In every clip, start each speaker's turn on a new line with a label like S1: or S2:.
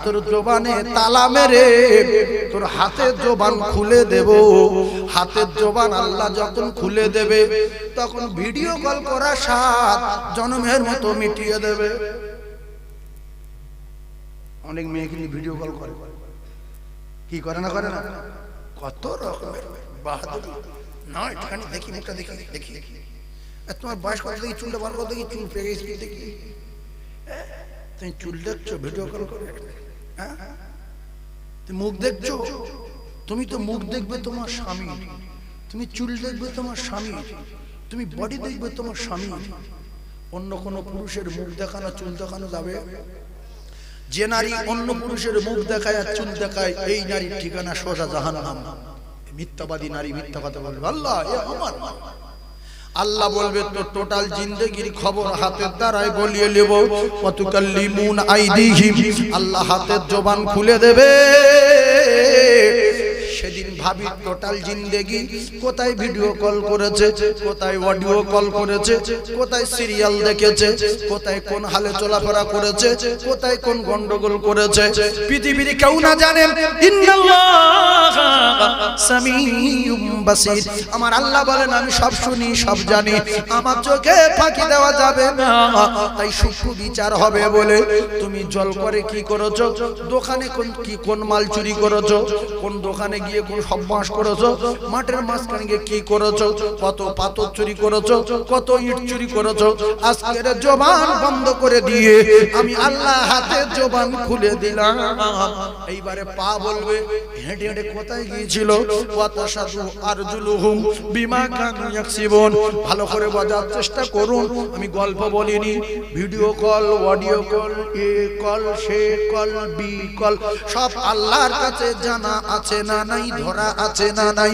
S1: তোর জবানে তালা মেরে তোর হাতের জবান খুলে দেব। হাতের জবান আল্লাহ যখন খুলে দেবে তখন ভিডিও কল করা 7 জন্মের মতো মিটিয়ে দেবে। অনেক মেয়ে কিন্তু ভিডিও কল করে, কি করে না করে না, কত রকমের বাহাদুরি। না এখানে দেখি, মুখটা দেখি, দেখি তোমার বয়স কত, দেখি চুলটা বার করে, দেখি চুল পেয়ে গেছি, দেখি তুমি চুল দেখছো ভিডিও কল করে, হ্যাঁ তুমি মুখ দেখছো, তুমি তো মুখ দেখবে তোমার স্বামী, তুমি চুল দেখবে তোমার স্বামী, তুমি বডি দেখবে তোমার স্বামী। অন্য কোন পুরুষের মুখ দেখানো চুল দেখানো যাবে? যে নারী অন্য পুরুষের মুখ দেখায় আর চুল দেখায়, এই নারীর ঠিকানা সোজা জাহান্নাম। মিথ্যাবাদী নারী মিথ্যা কথা বলবে, আল্লাহ এ আমার, আল্লাহ বলবে তোর টোটাল জিন্দেগির খবর হাতের দ্বারাই বলিয়ে নেব। ওয়াতুকাল্লিমুন আইদিহিম, আল্লাহ হাতের জবান খুলে দেবে। সেদিন ভাবি টোটাল জিন্দেগি কোথায় ভিডিও কল করেছে, কোথায় অডিও কল করেছে, কোথায় সিরিয়াল দেখেছে, কোথায় কোন হালে চলাফেরা করেছে, কোথায় কোন গন্ডগোল করেছে, পৃথিবীর কেউ না জানে। ইন্নাল্লাহা সামিউম বাসীর, আমার আল্লাহ বলেন আমি সব শুনি সব জানি, আমার চোখে ফাঁকি দেওয়া যাবে না। তাই সূক্ষ্ম বিচার হবে বলে তুমি জল করে কি করেছো, দোকানে কোন মাল চুরি করেছো, কোন দোকানে গিয়ে কোন সর্বনাশ করেছো, মাঠের মাঝখানে গিয়ে কি করেছো, কত পাথর চুরি করেছো, কত ইট চুরি করেছো। আজকের জবান বন্ধ করে দিয়ে আমি আল্লাহ হাতের জবান খুলে দিলাম। এইবারে পা বলবে হেঁটে হেঁটে কোথায় গিয়েছিল, ওয়াতাশাদু আরজুলুহুম বিমা কানু ইয়াকসিবুন। ভালো করে বোঝার চেষ্টা করুন, আমি গল্প বলিনি। Video call, audio call, A call, say call, be call, সব আল্লাহর কাছে জানা আছে না নাই, ধরা আছে না নাই।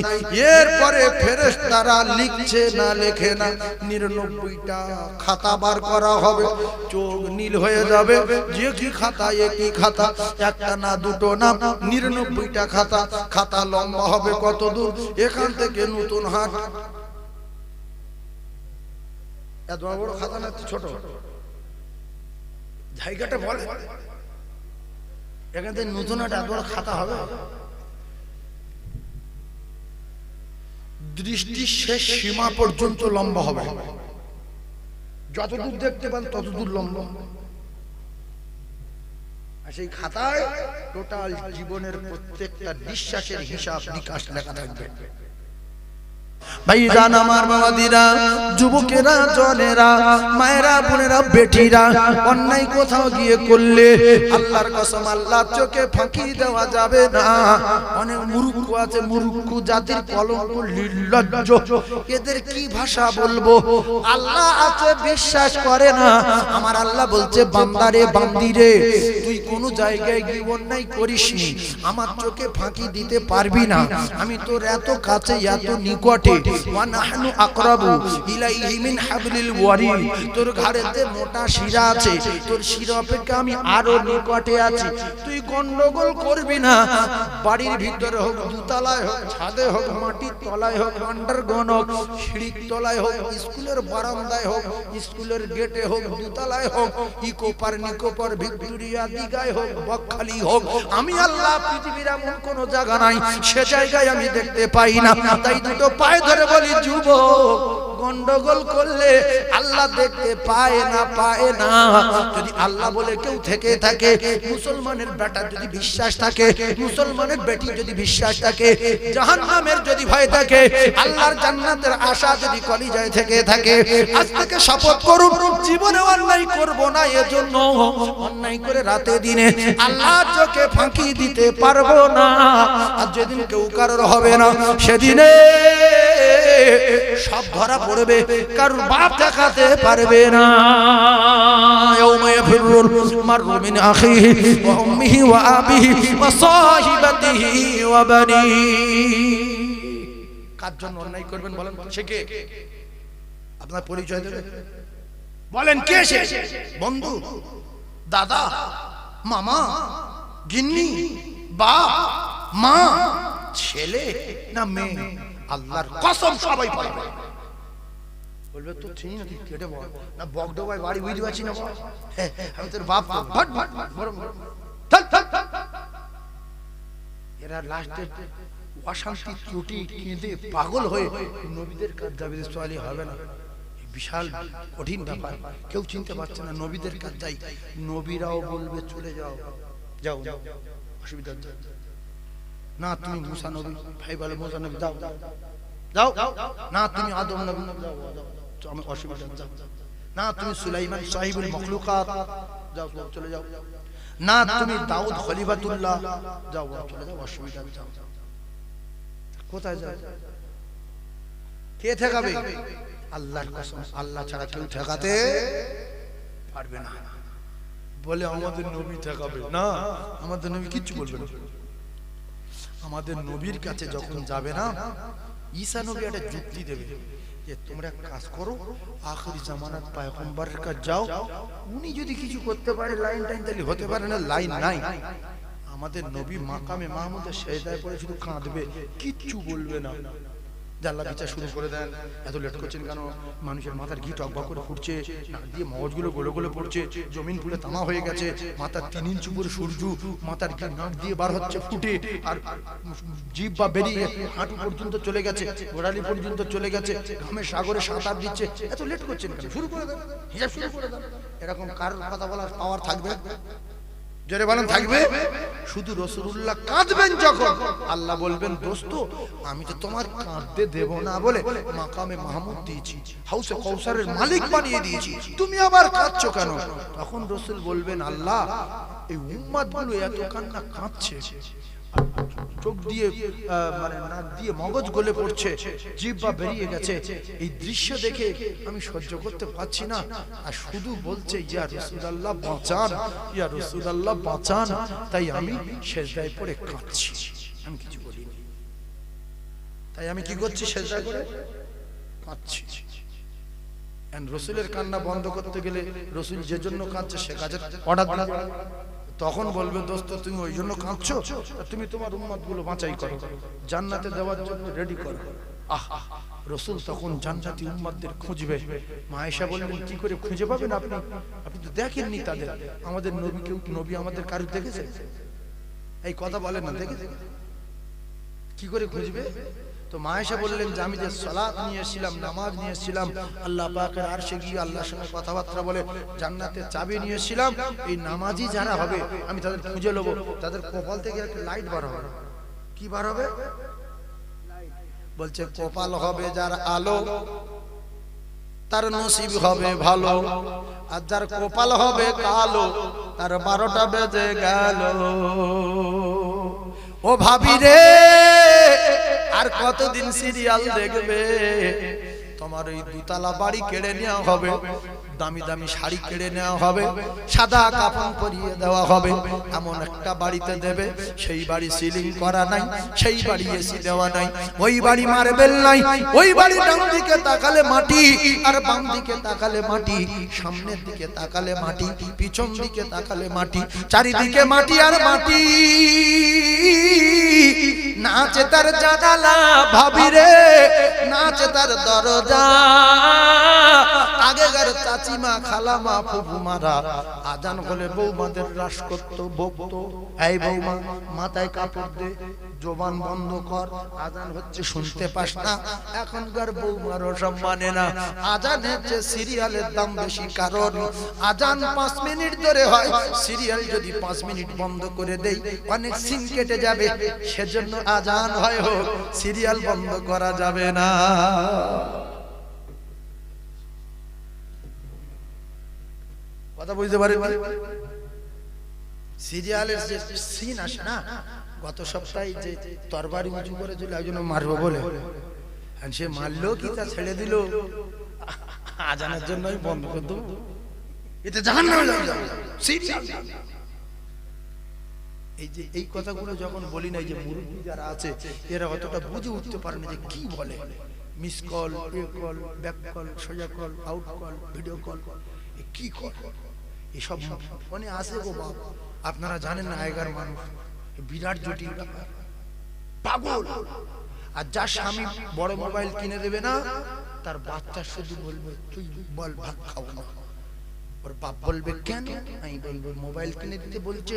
S1: এরপরে ফেরেশতারা লিখছে না লেখে না, 99টা খাতা বার করা হবে, চোখ নীল হয়ে যাবে। যে কি খাতা, একই খাতা, একটা না দুটো না, 99টা খাতা। খাতা লম্বা হবে কত দূর, এখান থেকে নতুন হাট, এত বড় খাতা না ছোট, জায়গাটা বলে এখান থেকে নতুন হাট এত বড় খাতা হবে। দৃষ্টির শেষ সীমা পর্যন্ত লম্বা হবে, যতদূর দেখতে পান ততদূর লম্বা। আর সেই খাতায় টোটাল জীবনের প্রত্যেকটা নিঃশ্বাসের হিসাব নিকাশ লেখা থাকবে। ভাইজান আমার বাবাদিরা, যুবকেরা, জনেরা, মায়েরা, বোনেরা, বেটিরা, অন্যায় কোথাও গিয়ে করলে আল্লাহর কসম আল্লাহ চোখে ফাঁকি দেওয়া যাবে না। অনেক মূর্খ আছে, মূর্খ জাতির কলঙ্ক, নির্লজ্জ, এদের কি ভাষা বলবো? আল্লাহ আছে বিশ্বাস করে না। আমার আল্লাহ বলছে বান্দারে, বান্দিরে, তুই কোন জায়গায় গিয়ে অন্যায় করিসনি, আমার চোখে ফাঁকি দিতে পারবি না। আমি তোর এত কাছে, এত নিকটে, ওয়া নাহনু আকরাবু ইলাইহি মিন হাবলিল ওয়ারিদ, তোর ঘাড়েতে মোটা শিরা আছে, তোর শিরা অপেক্ষা আমি আরো নিকটে আছি। তুই গন্ডগোল করবি না। বাড়ির ভিতরে হোক, দুতলায় হোক, ছাদে হোক, মাটির তলায় হোক, আন্ডারগ্রাউন্ড হোক, সিঁড়ির তলায় হোক, স্কুলের বারান্দায় হোক, স্কুলের গেটে হোক, দুতলায় হোক, ইকোপার, নিকোপার, ভিক্টোরিয়া, দিঘায় হোক, বকখালি হোক, আমি আল্লাহ পৃথিবীর এমন কোন জায়গা নাই সে জায়গায় আমি দেখতে পাই না। তাই দুটো পায়ে ধরে বলি, যুবক, গন্ডগোল করলে আল্লাহ দেখতে পায় না, পায় না। যদি আল্লাহ বলে কেউ থেকে থাকে, মুসলমানের বেটা যদি বিশ্বাস থাকে, মুসলমানের বেটি যদি বিশ্বাস থাকে, জাহান্নামের যদি ভয় থাকে, আল্লাহর জান্নাতের আশা যদি কলিজায় থেকে থাকে, আজ থেকে শপথ করুন জীবনে অন্যায় করব না। এজন্য অন্যায় করে রাতে দিনে আল্লাহর চোখে ফাঁকি দিতে পারবো না। আর যেদিন কেউ কারোর হবে না, সেদিনে সব ধরা পড়বে, কারোর বাপ দেখাতে পারবে না। ইয়াউমা ইয়াফিরুল মারউ মিন আখিহি ওয়া উম্মিহি ওয়া আবিহি ওয়া সাহিবাতিহি ওয়া বানিহি। কার জন্য অন্যায় করবেন বলেন? সে কে? আপনার পরিচয় দেবে, বলেন কে সে? বন্ধু, দাদা, মামা, গিন্নি, বাপ, মা, ছেলে না মেয়ে? আল্লাহর কসম সবাই পাবে। বলবে তো চিনি না, কেটে বল না, বকডোবায় বাড়ি বুঝতে পারছি না, আমি তোর বাপ। এরা লাস্টে অশান্তি ত্রুটি কেঁদে পাগল হয়ে নবীদের কাজ যাবে, সোয়ালি হবে না। বিশাল কঠিন ব্যাপার, কেউ চিনতে পারছে না। নবীদের কাজ যাই, নবীরাও বলবে চলে যাও, যাও যাও, অসুবিধা না। তুমি মুসা নবী, ভাই বলে মুসা নবী যাও যাও, না তুমি আদম নবী, আমি অসুবিধা যাও না। তুমি সুলাইমান সাহিবুল মখলুকাত, যাও চলে যাও না। তুমি দাউদ খলিফাতুল্লাহ, যাও চলে যাও, অসুবিধা যাও। কোথায় যাও? কে ঠেকাবে? আল্লাহর কসম, আল্লাহ ছাড়া কেউ ঠেকাতে পারবে না। বলে আমাদের নবী ঠেকাবে না, আমাদের নবী কিচ্ছু বলবে না। আমাদের নবীর কাছে যখন যাবে না, ঈসা নবী একটা যুক্তি দেবে যে তোমরা কাজ করো, আখিরি জামানার পয়গম্বরের কাছে যাও, উনি যদি কিছু করতে পারে লাইন টাইন তাহলে হতে পারে, না লাইন নাই। আমাদের নবী মাকামে মাহমুদের সেজদায় পড়ে শুধু কাঁদবে, কিচ্ছু বলবে না। জাল্লা বিচার শুরু করে দেন, এত লেট করছেন কেন? মানুষের মাথার ঘি টকবক করে ফুটছে, নাক দিয়ে মগজগুলো গলে গলে পড়ছে, জমিন ফুলে তামা হয়ে গেছে, মাথার 3 ইঞ্চি উপরে সূর্য, মাথার ঘি নাক দিয়ে বার হচ্ছে ফুটে, আর জিভ বা বেরিয়ে হাঁটু পর্যন্ত চলে গেছে, গোড়ালি পর্যন্ত চলে গেছে, ঘামের সাগরে সাঁতার দিচ্ছে। এত লেট করছেন কেন? শুরু করে দেন, হিসাব শুরু করে দেন। এরকম কার কথা বলার পাওয়ার থাকবে? জোরে বলেন থাকবে? শুধু রাসূলুল্লাহ কাঁদবেন যখন, আল্লাহ বলবেন দোস্ত আমি তো তোমার কাঁদতে দেব না বলে মাকামে মাহমুদ দিয়েছি, হাউসে কাউসারের মালিক বানিয়ে দিয়েছি, তুমি আবার কাঁদছো কেন? তখন রাসূল বলবেন আল্লাহ এই উম্মতগুলো এত কান্না কাঁদছে, চোখ দিয়ে মানে নাক দিয়ে মগজ গলে পড়ছে, জিহ্বা বেরিয়ে গেছে, এই দৃশ্য দেখে আমি সহ্য করতে পারছি না, আর শুধু বলছে ইয়া রাসূলুল্লাহ বাঁচান, ইয়া রাসূলুল্লাহ বাঁচান, তাই আমি সেজদায় পড়ে কাঁদছি। আমি কিছু বলিনি, তাই আমি কি করছি? সেজদায় পড়ে কাঁদছি। রাসূলের কান্না বন্ধ করতে গেলে রাসূল যে জন্য কাঁদছে সে কাজের অর্ডার দিন। তখন বলবে দোস্ত তুমি ওই জন্য কাঁদছো, তুমি তোমার উম্মতগুলো বাঁচাই করো, জান্নাতে দেওয়ার জন্য রেডি করো। রাসূল তখন জান্নাতি উম্মতদের খুঁজবে। মা আয়েশা বললেন কি করে খুঁজে পাবেন আপনি? আপনি তো দেখেননি তাদের। আমাদের নবী, কেউ নবী আমাদের কারো দেখেছে? এই কথা বলেন না, দেখেছে? কি করে খুঁজবে? তো মা আয়েশা বললেন যে আমি যে সালাত নিয়ে এসেছিলাম, নামাজ নিয়ে এসেছিলাম, আল্লাহ পাকের আরশে গিয়ে আল্লাহর সঙ্গে কথাবার্তা বলে জান্নাতের চাবি নিয়ে এসেছিলাম, এই নামাজি যারা হবে আমি তাদের খুঁজে নেব, তাদের কপাল থেকে একটা লাইট বার হবে। কি বার হবে? বলছে কপাল হবে যার আলো তার নসিব হবে ভালো, আর যার কপাল হবে কালো তার 12টা বেজে গেল। ও ভাবি রে আর কতদিন সিরিয়াল দেখবে? তোমার ওই 2 তলা বাড়ি কেড়ে নেওয়া হবে, দামি দামি শাড়ি কেড়ে নেওয়া হবে, সাদা কাপড় পরিয়ে দেওয়া হবে, এমন একটা বাড়িতে দেবে সেই বাড়ি সিলিং করা নাই, সেই বাড়ি এসি দেওয়া নাই, ওই বাড়ি মার্বেল নাই, ওই বাড়ি ডান দিকে তাকালে মাটি আর বাম দিকে তাকালে মাটি, সামনের দিকে তাকালে মাটি, পিছন দিকে তাকালে মাটি, চারিদিকে মাটি আর মাটি। নাচে তার জানালা ভাবি রে, নাচে তার দরজা, আগেকার চাচিমা খালামা ফুফুমারা আজান হলে বৌমাদের রাস করতো, বকতো এই বৌমা মাথায় কাপড় দে, জবান বন্ধ কর, আজান হচ্ছে শুনতে পাস না। এখনকার বৌমার ওসব মানে না, আজান হচ্ছে সিরিয়ালের দাম বেশি, কারণ আজান 5 মিনিট ধরে হয়, সিরিয়াল যদি 5 মিনিট বন্ধ করে দেই অনেক সিন কেটে যাবে, সেজন্য আজান হয় হোক, সিরিয়াল বন্ধ করা যাবে না। কথা বুঝতে পারেন? সিরিয়ালের যে সিন আসে না, গত সপ্তাহে যে তরবারি উঁচু করে চলে একজন মারবো বলে, সে মারলো কি তা ছেড়ে দিল আজানের জন্যই বন্ধ করে দেবো, এতে জাহান্নামে যাবে সিরিয়াল। এই যে এই কথাগুলো যখন বলি না, এই যে মুরব্বী যারা আছে এরা অতটা বুঝে উঠতে পারে না যে কি বলে। মিস কল, এ কল, ব্যাক কল, সোজা call, out call, video call, কি কল, এসব ফোনে আসে গো বাপ। আপনারা জানেন না আগেকার মানুষ বিরাট জটিল ব্যাপার, পাগল। আর যার স্বামী বড় মোবাইল কিনে দেবে না, তার বাচ্চা শুধু বলবে তুই বল ভাত খাবো না, ওর বাপ বলবে কেন? আমি বলবো মোবাইল কিনে দিতে বলছে,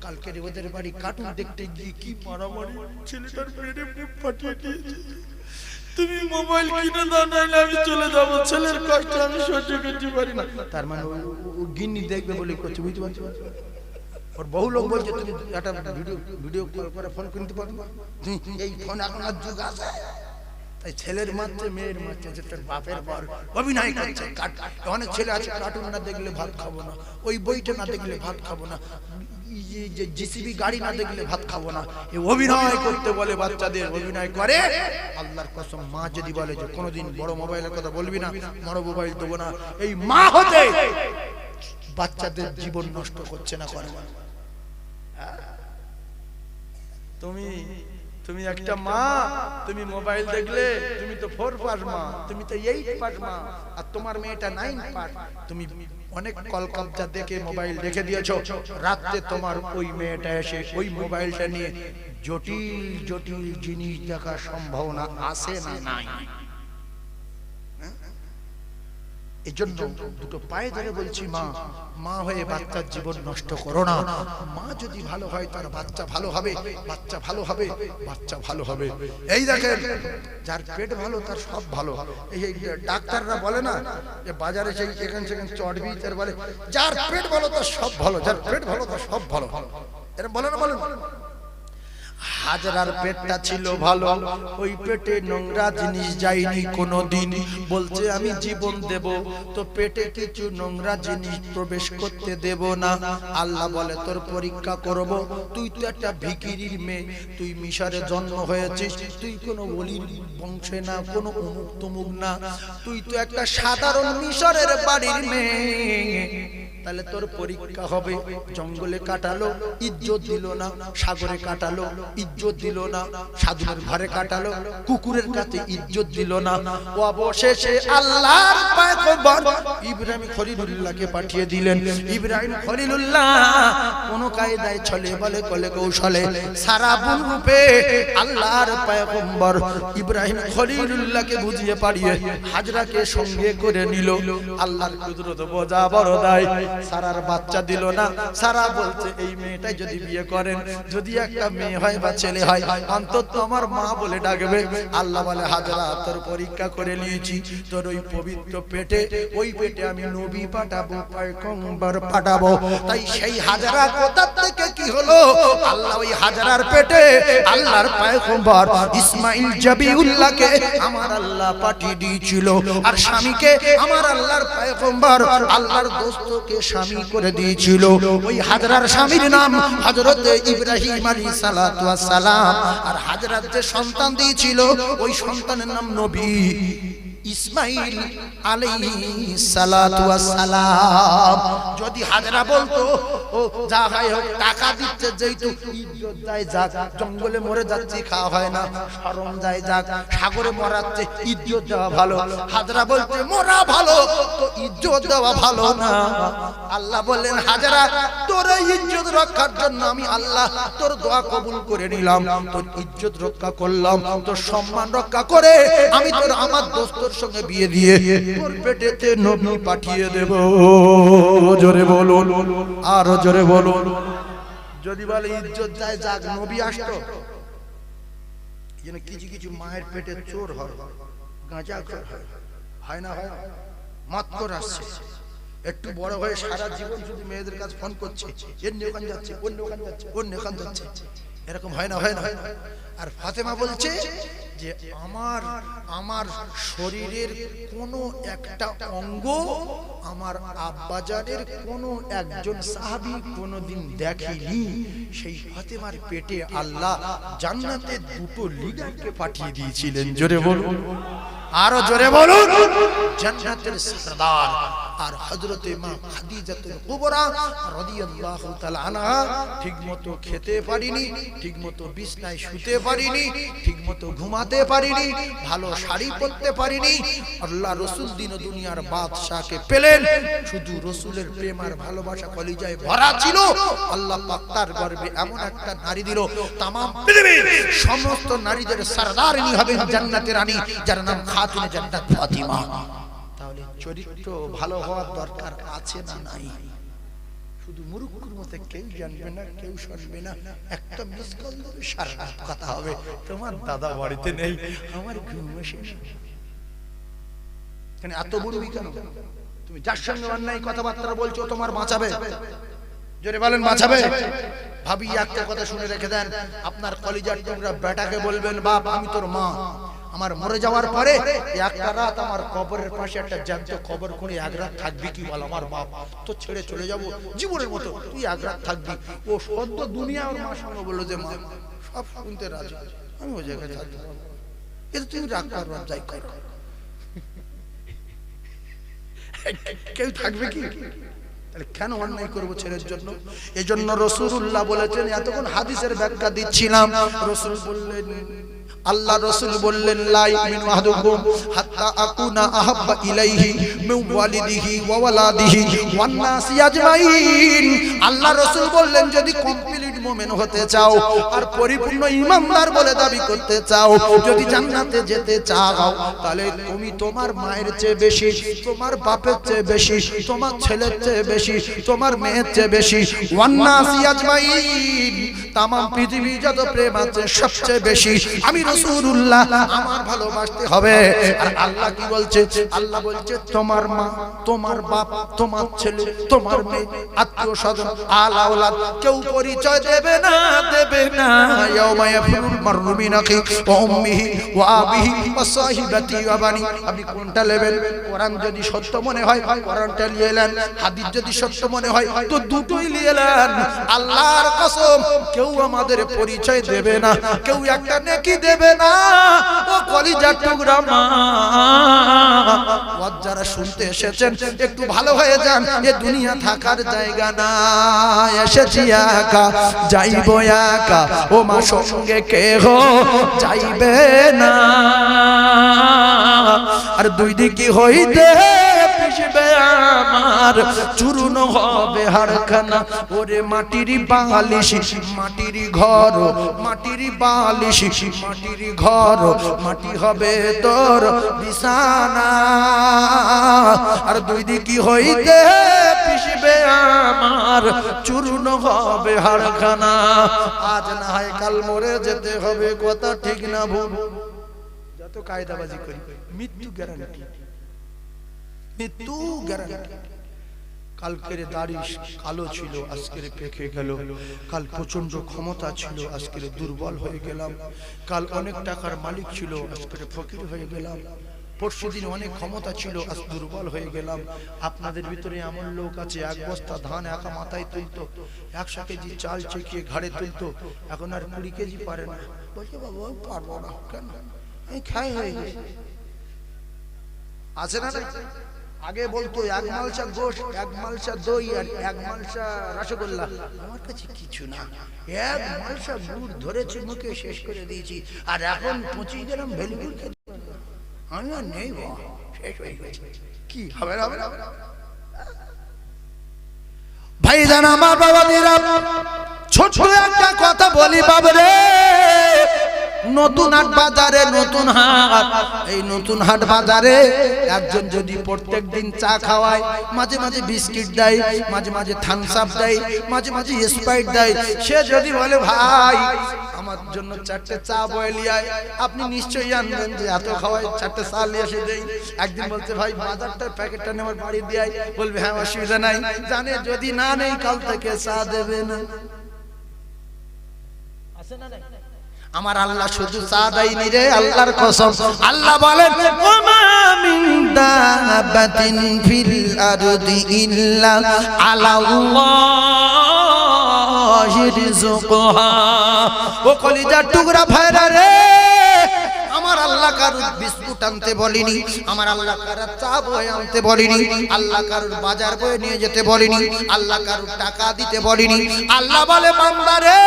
S1: কালকে ওদের বাড়ি কার্টুন দেখতে গিয়ে কি মারামারি, ছেলেটার মেরে মুখ ফাটিয়ে দিয়েছে। তুমি মোবাইল কিনে দাও, নাইলে আমি চলে যাবো, ছেলের কষ্ট আমি সহ্য করতে পারি না। তার মানে ও গিন্নি দেখবে বলে করছে, বুঝতে পারছো? ওর বহু লোক বলছে তুমি একটা ভিডিও কল করে ফোন কিনতে পারো, এই ফোন এখন আর যুগ আছে। তাই ছেলের মারছে, মেয়ের মারছে, যেটা বাপের পর অভিনয় করছে। অনেক ছেলে আছে কার্টুন না দেখলে ভাত খাবো না, ওই বইটা না দেখলে ভাত খাবো না, যে জিসিবি গাড়ি না দেখলে ভাত খাবো না, এই অভিনয় করতে বলে বাচ্চাদের, অভিনয় করে। আল্লাহর কসম, মা যদি বলে যে কোনোদিন বড় মোবাইলের কথা বলবি না, বড় মোবাইল দেবো না, এই মা হতে বাচ্চাদের জীবন নষ্ট করছে না, করে না। তুমি একটা মা, তুমি মোবাইল দেখলে, তুমি তো 4 পাস মা, তুমি তো 8 পাস মা, আর তোমার মেয়েটা 9 পাস। তুমি অনেক কলকাবজা দেখে মোবাইল রেখে দিয়েছো, রাতে তোমার ওই মেয়েটা এসে ওই মোবাইলটা নিয়ে জটিল জটিল জিনিস দেখার সম্ভাবনা আছে না নাই? এজন্য দুটো পায়ে ধরে বলছি, মা হয়ে বাচ্চার জীবন নষ্ট করো না। মা যদি ভালো হয় তার বাচ্চা ভালো হবে, বাচ্চা ভালো হবে, বাচ্চা ভালো হবে। এই দেখেন, যার পেট ভালো তার সব ভালো। এই ডাক্তাররা বলে না যে বাজারে সেই এখান সেখান চর্বি, তার বলে যার পেট ভালো তার সব ভালো, যার পেট ভালো তার সব ভালো। এরকম বলে না? বলেন। হাজরার পেটটা ছিল ভালো, ওই পেটে নোংরা জিনিস যায়নি কোনোদিন। বলছে আমি জীবন দেব, তো পেটে কিছু নোংরা জিনিস প্রবেশ করতে দেব না। আল্লাহ বলে তোর পরীক্ষা করব। তুই তো একটা ভিখিরির মেয়ে, তুই মিশরে জন্ম হয়েছিস, তুই কোনো ওলির বংশে না, কোনো অমুক তমুক না, তুই তো একটা সাধারণ মিশরের বাড়ির মেয়ে। তাহলে তোর পরীক্ষা হবে। জঙ্গলে কাটালো, ইজ্জত দিল না। সাগরে কাটালো, ইজ্জত দিল না। সাধুর ঘরে কাটালো, কুকুরের কাছে ইজ্জত দিল না। অবশেষে আল্লাহর পয়গম্বর ইব্রাহিম খলিলুল্লাহকে পাঠিয়ে দিলেন। ইব্রাহিম খলিলুল্লাহ কোন কায়দায় ছলে বলে কলে কৌশলে সারাবুল রূপে আল্লাহর পয়গম্বর ইব্রাহিম খলিলুল্লাহকে বুঝিয়ে পারিয়ে হাজরাকে সঙ্গে করে নিল। আল্লাহর কুদরত বোঝা বড় দায়। সারার বাচ্চা দিল না। সারা বলছে এই মেয়েটাই যদি বিয়ে করেন, যদি একটা মেয়ে হয় বা ছেলে হয়, অন্তত আমার মা বলে ডাকবে। আল্লাহ বলে হাজরা তোর পরীক্ষা করে নিয়েছি, তোর ওই পবিত্র পেটে, ওই পেটে আমি নবী পাঠাবো, পয়গম্বর পাঠাবো। তাই সেই হাজরা কোথা থেকে কি হলো? আল্লাহ ওই হাজরার পেটে আল্লাহর পয়গম্বর ইসমাইল জাবিউল্লাহকে আমার আল্লাহ পাঠিয়ে দিয়েছিল। আর স্বামীকে আমার আল্লাহর পয়গম্বর আল্লাহর দোস্তকে স্বামী করে দিয়েছিল। ওই হাজরার স্বামীর নাম হযরত ইব্রাহিম আলাইহিস সালাতু ওয়াস সালাম। আর হাজরার যে সন্তান দিয়েছিল, ওই সন্তানের নাম নবী ইসমাইল আলাইহিস সালাতু ওয়াস সালাম। যদি হাজরা বলতো ও যা হয় হোক, টাকা দিচ্ছে যেহেতু, ইজ্জত যায় যাক, জঙ্গলে মরে যাচ্ছে খাওয়া হয় না, শরম যায় যাক, সাগরে মরাচ্ছে ইজ্জত দেওয়া ভালো। হাজরা বলতে মরা ভালো, তো ইজ্জত দেওয়া ভালো না। আল্লাহ বললেন হাজরা তোর ইজ্জত রক্ষার জন্য আমি আল্লাহ তোর দোয়া কবুল করে নিলাম, তোর ইজ্জত রক্ষা করলাম, তোর সম্মান রক্ষা করে আমি তোর আমার দোস্তর সঙ্গে বিয়ে দিয়ে তোর পেটেতে নবী পাঠিয়ে দেব। জোরে বলুন, আরো জোরে বলুন। যদি বলে ইজ্জত যায় যাক, নবী আসতো। কিছু কিছু মায়ের পেটে চোর হয়, গাঁজা হয় না, হয় মাতকর আসছে, একটু বড় হয়ে সারা জীবন শুধু মেয়েদের কাছে ফোন করছে, এর ওখান যাচ্ছে, অন্য ওখান যাচ্ছে, অন্য ওখান যাচ্ছে, এরকম হয় না, হয় না। আর ফাতেমা বলছে যে আমার শরীরের কোন একটা অঙ্গ আমার আব্বাজানের কোন একজন সাহাবী কোনদিন দেখেনি। সেই ফাতেমার পেটে আল্লাহ জান্নাতে দুটো লিডারকে পাঠিয়ে দিয়েছিলেন। জোরে বলুন, আরো জোরে বলুন। জান্নাতের সরদার আর হযরত মা খাদিজাতুল কুবরা রাদিয়াল্লাহু তাআলা আনহা ঠিকমতো খেতে পারিনি, ঠিকমতো বিছনায় শুতে পারিনি, ঠিকমতো ঘুমাতে পারিনি, ভালো শাড়ি পরতে পারিনি। আল্লাহ রাসূল দিন ও দুনিয়ার বাদশাকে পেলেন, শুধু রাসূলের প্রেম আর ভালোবাসা কলিজায় ভরা ছিল। আল্লাহ পাক তার গর্ভে এমন একটা নারী দিল, तमाम পৃথিবীর সমস্ত নারীদের সরদারিনী হবেন জান্নাতের রানী, যার নাম খাতুনে জান্নাত ফাতিমা। তাহলে তাহলে চরিত্র ভালো হওয়ার দরকার আছে না নাই? শুধু মুরুক্ষুর মতো কেউ জানবে না, কেউ শুনবে না, একটা মিস কল দেবে, সারা রাত কথা হবে, তোমার দাদা বাড়িতে নেই, আমার ঘুম আসে না। কেন এত বুড়ি কেন? তুমি যার সঙ্গে অন্যায় কথাবার্তা বলছো তোমার বাঁচাবে? জোরে বলেন বাঁচাবে? ভাবি একটা কথা শুনে রেখে দেন, আপনার কলিজার টুকরা বেটাকে বলবেন, বাপ আমি তোর মা, আমার মরে যাওয়ার পরে একটা রাত আমার কবরের পাশে একটা জ্যান্ত কবর করে এক রাত থাকবি কি বল? আমার বাপ তো ছেড়ে চলে যাব জীবনের মতো, তুই এক রাত থাকবি। ও সদ্য দুনিয়া ওর মার সঙ্গে বললো যে মা সব শুনতে রাজি, আমি ওই জায়গায় থাকতে পারবো, কিন্তু তুমি রাগ করো যাই করো। কেউ থাকবে কি? তাহলে কেন অন্যায় করবো ছেলের জন্য? এজন্য রাসূলুল্লাহ বলেছেন, এতক্ষণ হাদিসের ব্যাখ্যা দিচ্ছিলাম, রাসূল বললেন, আল্লাহ রাসূল বললেন, লা ইউমিনু আহাদুকুম হাত্তা আকুনা আহাব্বা ইলাইহি মিন ওয়ালিদিহি ওয়া ওয়ালাদিহি ওয়ান নাসি আজমাইন। আল্লাহ রাসূল বললেন, যদি কমপ্লিট মুমিন হতে চাও আর পরিপূর্ণ ঈমানদার বলে দাবি করতে চাও, যদি জান্নাতে যেতে চাও, তাহলে তুমি তোমার মায়ের চেয়ে বেশি, তোমার বাপের চেয়ে বেশি, তোমার ছেলের চেয়ে বেশি, তোমার মেয়ের চেয়ে বেশি, ওয়ান নাসি আজমাইন, তাম পৃথিবী যত প্রেম আছে সবচেয়ে বেশি আমি রাসূলুল্লাহ আমার ভালোবাসতে হবে। আর আল্লাহ কি বলছে? আল্লাহ বলছে, তোমার মা, তোমার বাপ, তোমার ছেলে, তোমার মেয়ে, আত্মীয় স্বজন, আল আওলাদ কেউ পরিচয় দেবে না, দেবে না। ইয়াউমা ইয়াফিরুল মারউ মিন আখি ওয়া উম্মিহি ওয়া আবিহি ওয়া সাহিবাতি ওয়া বানি। আপনি কোনটা নেবেন? কোরআন যদি সত্য মনে হয় কোরআনটা নিয়ে এলেন, হাদিস যদি সত্য মনে হয় তো দুটোই নিয়ে এলেন। আল্লাহর কসম, কেউ আমাদের পরিচয় দেবে না, কেউ একটা নেকি দেবে না। ও কলিজার টুকরা মা, ওয়াজ যারা শুনতে এসেছেন একটু ভালো হয়ে যান, এ দুনিয়া থাকার জায়গা না। এসেছি একা যাইব একা, ও মা সঙ্গে কেহ যাইবে না। আর দুই দিকে হইতে পিছবে আমার, চূর্ণ হবে হাড়খানা। ওরে মাটির বালিশ, মাটির ঘর, মাটির বালিশ, মাটির ঘর, মাটি হবে তোর বিছানা। আর দুই দিকে হইতে পিছবে আমার, চূর্ণ হবে হাড়খানা। আজ না হয় কাল মরে যেতে হবে, কথা ঠিক না ভুল? যত কায়দাবাজি করি, মৃত্যু গ্যারান্টি, মৃত্যু গ্যারান্টি। কালকের দাড়ি কালো ছিল, আজকের পেকে গেল। কাল প্রচন্ড ক্ষমতা ছিল, আজকের দুর্বল হয়ে গেলাম। কাল অনেক টাকার মালিক ছিল, আজকের ফকির হয়ে গেলাম। পরশুদিন অনেক ক্ষমতা ছিল, আজ দুর্বল হয়ে গেলাম। আপনাদের ভিতরে এমন লোক আছে, এক বস্তা ধান একা মাথায় তুলতো, 100 কেজি চাল চেকিয়ে ঘাড়ে তুলতো, এখন আর 20 কেজি পারে না। বলছে বাবা পারবো না, কেন? আমি খাই হয়ে গেছি। আছে না? আগে বলতো 1 মালসা গোশ, 1 মালসা দই আর 1 মালসা রসগোল্লা আমার কাছে কিছু না, 1 মালসা গুড় ধরেছি মুখে শেষ করে দিয়েছি। আর এখন 25 গ্রাম ভেলগুড় খেতে আমি আর নেই, শেষ হয়ে গেছে। কি হবে না? ভাই জান আমার বাবা দিরা, ছোট একটা কথা বলি বাবরে। নতুন হাট বাজারে, নতুন হাট, এই নতুন হাট বাজারে একজন যদি প্রত্যেক দিন চা খাওয়ায়, মাঝে মাঝে বিস্কিট দেয়, মাঝে মাঝে থামস আপ দেয়, মাঝে মাঝে স্প্রাইট দেয়, সে যদি বলে ভাই আমার জন্য 4টে চা বয়লিয়ায়, আপনি নিশ্চয়ই আনবেন যে এত খাওয়ায় 4টে চা নিয়ে এসে দেই। একদিন বলছে ভাই বাজারটার প্যাকেটটা নেওয়ার বাড়ি দিয়ে, বলবে হ্যাঁ অসুবিধা নাই, জানে যদি না নেই কাল থেকে চা দেবে না। আছে না? আমার আল্লাহ শুধু চা দেয়নি রে, আল্লাহর কসম। আল্লাহ বলেন, ওমা মিন দাবাতিন ফিল আরদি ইল্লা আলাল্লাহি রিজকুহা। ও কলিজার টুকরা ভাইরা রে, আমার আল্লাহ কারুর বিস্কুট আনতে বলিনি, আমার আল্লাহ কারুর চা বয়ে আনতে বলিনি, আল্লাহ কারুর বাজার বয়ে নিয়ে যেতে বলিনি, আল্লাহ কারুর টাকা দিতে বলিনি। আল্লাহ বলে বান্দা রে,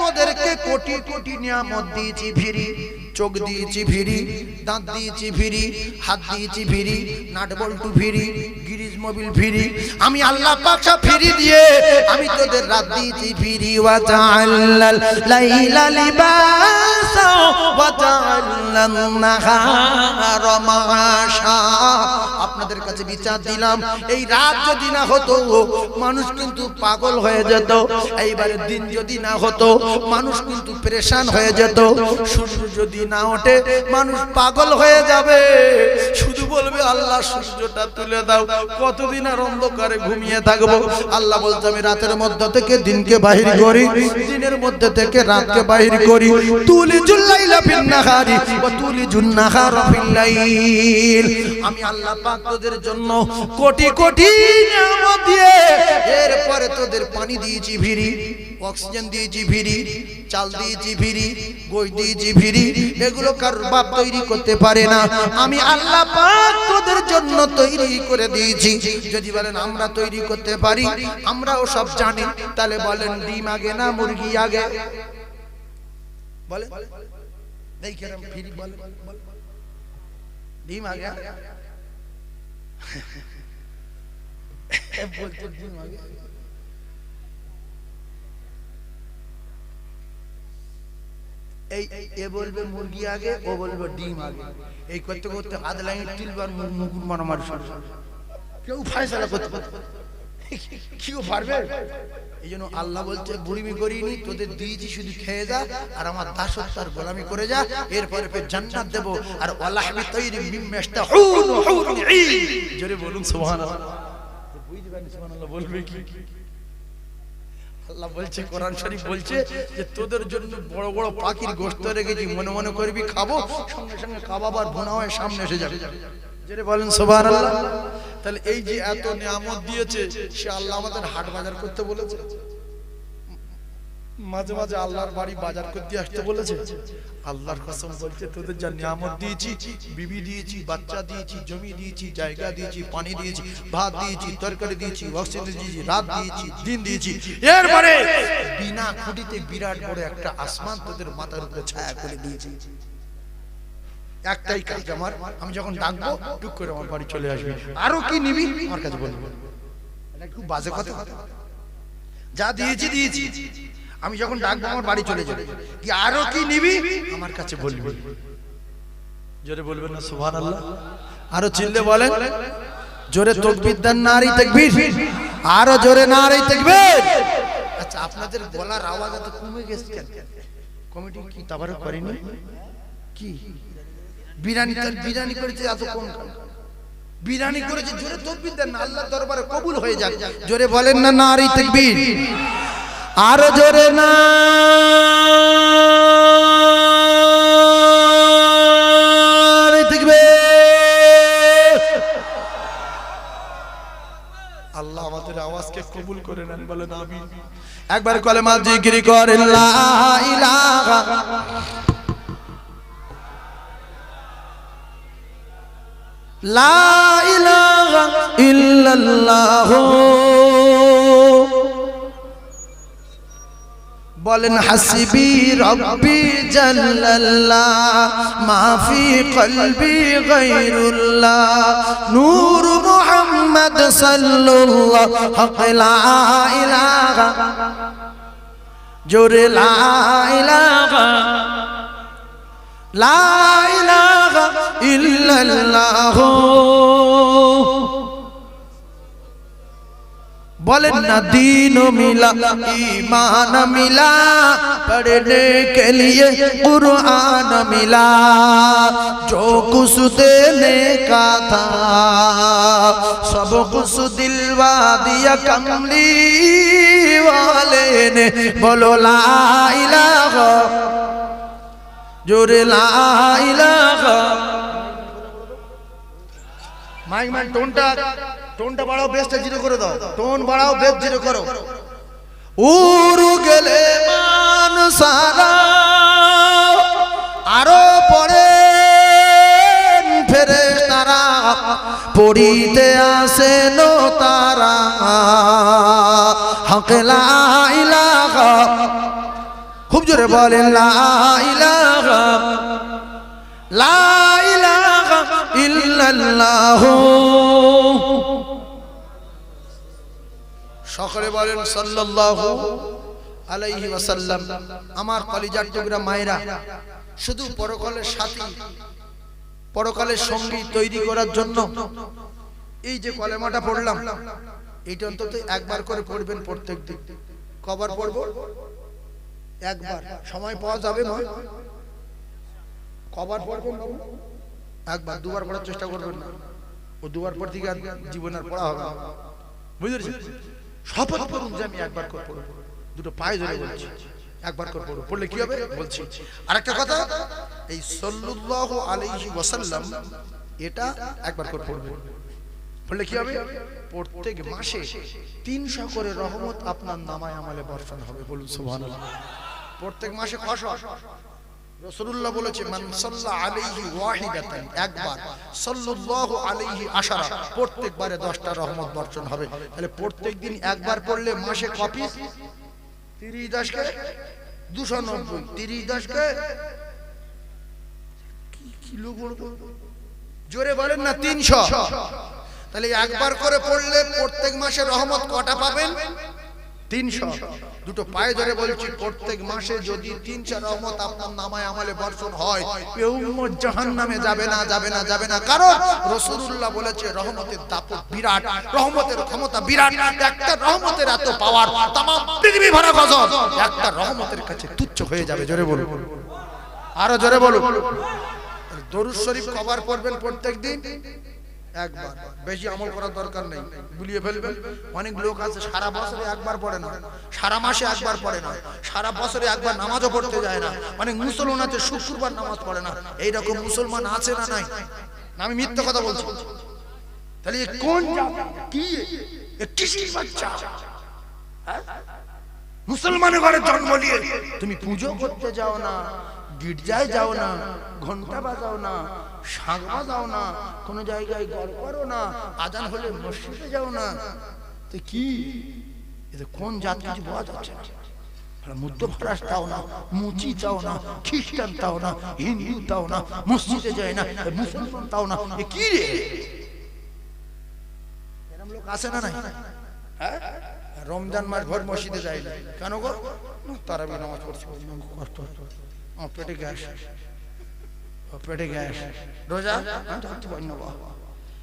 S1: তোদেরকে কোটি কোটি নিয়ামত দিয়েছি ফিরি, চোখ দিয়েছি ফিরি, দাঁত দিয়েছি ফিরি, হাত দিয়েছি ফিরি, নাট বল্টু ফিরি, গিরিজ মোবিল ফ্রি, আমি আল্লাহ পাক সব ফ্রি দিয়ে আমি তোদের রাত দিয়েছি ফ্রি। ওয়া জাআলাল লাইলা লিবাসা ওয়া জাআলান নাহারা মাআশা। আপনাদের কাছে বিচার দিলাম, এই রাত যদি না হতো মানুষ কিন্তু পাগল হয়ে যেত, এইবারে দিন যদি না হতো মানুষ কিন্তু পেরেশান হয়ে যেত, সূর্য যদি না ওঠে মানুষ পাগল হয়ে যাবে, শুধু বলবে আল্লাহ সূর্যটা তুলে দাও, কতদিন আর অন্ধকারে ঘুমিয়ে থাকবো। আল্লাহ বলছে আমি রাতের মধ্য থেকে দিনকে বাহির করি, দিনের মধ্যে থেকে রাতকে বাহির করি। তুলিজুল লাইলা ফিন নাহারি ওয়া তুলিজুন নাহারা ফিল লাইল। আমি আল্লাহ পাক তোদের জন্য কোটি কোটি নিয়ামত দিয়ে এরপরে তোদের পানি দিয়েছি ফ্রি, অক্সিজেন দিয়েছি ফ্রি, চাল দিয়েছি ফ্রি, গোশ দিয়েছি ফ্রি। এগুলো কার বাপ তৈরি করতে পারে না, আমি আল্লাহ পাক তোদের জন্য তৈরি করে দিয়েছি। যদি বলেন আমরা তৈরি করতে পারি, আমরাও সব জানি, তাহলে বলেন ডিম আগে না মুরগি আগে? বলে দেখেন ফ্রি বলে ডিম আগে, বলতে ডিম আগে। এই এ বলবে মুরগি আগে, ও বলবে ডিম আগে। এই করতে করতে আধ লাইন তিলবার মুকুর মারামারি শুরু, কেউ ফয়সালা করতে কেউ পারবে। এই জন্য আল্লাহ বলছে বুড়িমি করিনি, তোদের দিয়েছি শুধু খেয়ে যা আর আমার দাসত্ব আর গোলামি করে যা, এরপরে ফের জান্নাত দেব। আর ওয়ালাহমি তাইরি মিম্মা ইশতাহুন হুরুন ঈন। জোরে বলুন সুবহানাল্লাহ। বুঝবেন সুবহানাল্লাহ বলবে কি? আল্লাহ বলছে, কোরআন শরীফ বলছে যে তোদের জন্য বড় বড় পাখির গোশত রেখেছি, মনে মনে করবি খাবো, সঙ্গে সঙ্গে কাবাব আর ভুনা হয়ে সামনে এসে যাবে। জোরে বলেন সুবহানাল্লাহ। তাহলে এই যে এত নিয়ামত দিয়েছে, সে আল্লাহ আমাদের হাট বাজার করতে বলেছে, মাঝে মাঝে আল্লাহর বাড়ি বাজার করতে আসতে বলেছে। আল্লাহর কসম বলছে তোদের যা নিয়ামত দিয়েছি, বিবি দিয়েছি, বাচ্চা দিয়েছি, জমি দিয়েছি, জায়গা দিয়েছি, পানি দিয়েছি, ভাত দিয়েছি, তরকারি দিয়েছি, অক্সিজেন দিয়েছি, রাত দিয়েছি, দিন দিয়েছি, এরপরে বিনা খুঁটিতে বিরাট বড় একটা আসমান তোদের মাথার উপরে ছায়া করে দিয়েছি। একটাই কাজ আমার, আমি যখন ডাকবো টুক করে আমার বাড়ি চলে আসবি। আরো কি নিবি আমার কাছে বলবি, এটা খুব বাজে কথা। যা দিয়েছি দিয়েছি, আমি যখন ডাকবো আমার বাড়ি চলে যাবে, কি আরো কি নিবি আমার কাছে বলবি। জোরে বলবেন না সুবহানাল্লাহ? আরো চিল্লে বলেন জোরে তাকবীর দেন, নারী তাকবীর, আরো জোরে নারী তাকবীর। আচ্ছা আপনাদের গলার আওয়াজ এত কমে গেছে কেন? কমিটি কি তাবারক করেনি কি? বিরানি বিরানি করেছে এত কম, বিরানি করেছে। জোরে তাকবীর দেন না, আল্লাহর দরবারে কবুল হয়ে যাক। জোরে বলেন না নারী তাকবীর, আরো জোরে না। আল্লাহ আমাদের আওয়াজকে কবুল করে নেন, বলেন আমিন। একবার কলেমা জিকির করেন লা ইলাহা লা ইলাহা ইল্লাল্লাহ। বলেন হাসবি রব্বি জাল্লাল্লাহ মা ফি কলবি গায়রুল্লাহ নূর মুহাম্মদ সাল্লাল্লাহু লা ইলাহা, জোরে লা ইলাহা লা ইলাহা ইল্লাল্লাহ। बोले न दीन मिला ईमान मिला, पढ़ने के लिए कुरान मिला, जो कुछ देने का था सब कुछ दिलवा दिया कमली वाले ने। बोलो ला इलाहा, जोरे ला इलाहा। माइक में টোনটা বাড়াও, বেসটা জিরো করে দাও, টোন বাড়াও, বেস জিরো করো। উড়ু গেলে মান সারা, আরো পরে ফেরেশতারা পড়িতে আসেন তারা। হক লা ইলাহা, খুব জোরে বলেন লা ইলাহা লা ইলাহা ইল্লাল্লাহ। সকলে বলেন সাল্লাল্লাহু আলাইহি ওয়াসাল্লাম। আমার কলিজার টুকরা মায়েরা, শুধু পরকালের সাথী, পরকালের সঙ্গী তৈরি করার জন্য এই যে কলেমাটা পড়লাম, এইটা অন্তত একবার করে পড়বেন প্রত্যেকদিন। কবার পড়ব? একবার। সময় পাওয়া যাবে না? কবার পড়বেন? একবার। দুবার পড়ার চেষ্টা করবেন না, ও দুবার পর থেকে জীবন আর পড়া হবে না, বুঝেছেন? শপথ করুন যে আমি একবার করে পড়ব, দুটো পায়ে ধরে বলছি, একবার করে পড়ব। পড়লে কি হবে বলছি। আরেকটা কথা, এই সাল্লাল্লাহু আলাইহি ওয়াসাল্লাম এটা একবার করে পড়বেন। পড়লে কি হবে? প্রত্যেক মাসে 300 করে রহমত আপনার নামায় আমলে বর্ষণ হবে। বলুন সুবহানাল্লাহ। প্রত্যেক মাসে কয়শো? রাসূলুল্লাহ বলেছে মান সাল্লা আলাইহি ওয়াহিদাতান, একবার, সাল্লাল্লাহু আলাইহি আশারা, প্রত্যেকবারে 10টা রহমত বর্ষণ হবে। তাহলে প্রত্যেকদিন একবার পড়লে মাসে কপি 30 10 কে 290, 30 10 কে কি কিলো বলবো, জোরে বলেন না, 300। তাহলে একবার করে পড়লে প্রত্যেক মাসে রহমত কটা পাবেন? 300। দুটো পায়ে ধরে বলছি, প্রত্যেক মাসে যদি 300 রহমত আপনার নামায় আমলে বর্ষণ হয়, কেউ জাহান্নামে যাবে না, যাবে না, যাবে না। কারণ রাসূলুল্লাহ বলেছে রহমতের দাপট বিরাট, রহমতের ক্ষমতা বিরাট। একটা রহমতের এত পাওয়ার, तमाम পৃথিবী ভরা গজব একটা রহমতের কাছে তুচ্ছ হয়ে যাবে। জোরে বলুন, আরো জোরে বলুন। দরুদ শরীফ কবার পড়বেন প্রত্যেকদিন? একবার। বেশি আমল করার দরকার নেই, ভুলিয়ে ফেলবেন। অনেক লোক আছে সারা বছরে একবার পড়ে না, সারা মাসে একবার পড়ে না, সারা বছরে একবার নামাজও পড়তে যায় না। অনেক মুসলমান আছে শুক্রবার নামাজ পড়ে না। এইরকম মুসলমান আছে না নাই? আমি মিথ্যা কথা বলছি? তাহলে কোন কি কিসের বাচ্চা? মুসলমানের ঘরে জন্ম নিয়ে তুমি পূজা করতে যাও না, গির্জায় যাও না, ঘন্টা বাজাও না, শাঁখ বাজাও না, কোন জায়গায় গড় করো না, আজান হলে মসজিদে যাও না, তো কি এটা কোন জাত? কিছু বোঝা যাচ্ছে না। মধ্যপ্রাস তাও না, মুচি তাও না, খ্রিস্টান তাও না, হিন্দু তাও না, মসজিদে যায় না, মুসলমান তাও না, এ কি রে? এরকম লোক আছে না নাই? হ্যাঁ, রমজান মাস ভর মসজিদে যায় না কেন গো? তারাবি নামাজ পড়ছে, কষ্ট, পেটে গ্যাস, পেটে গ্যাস, রোজা ধরতে পারি না,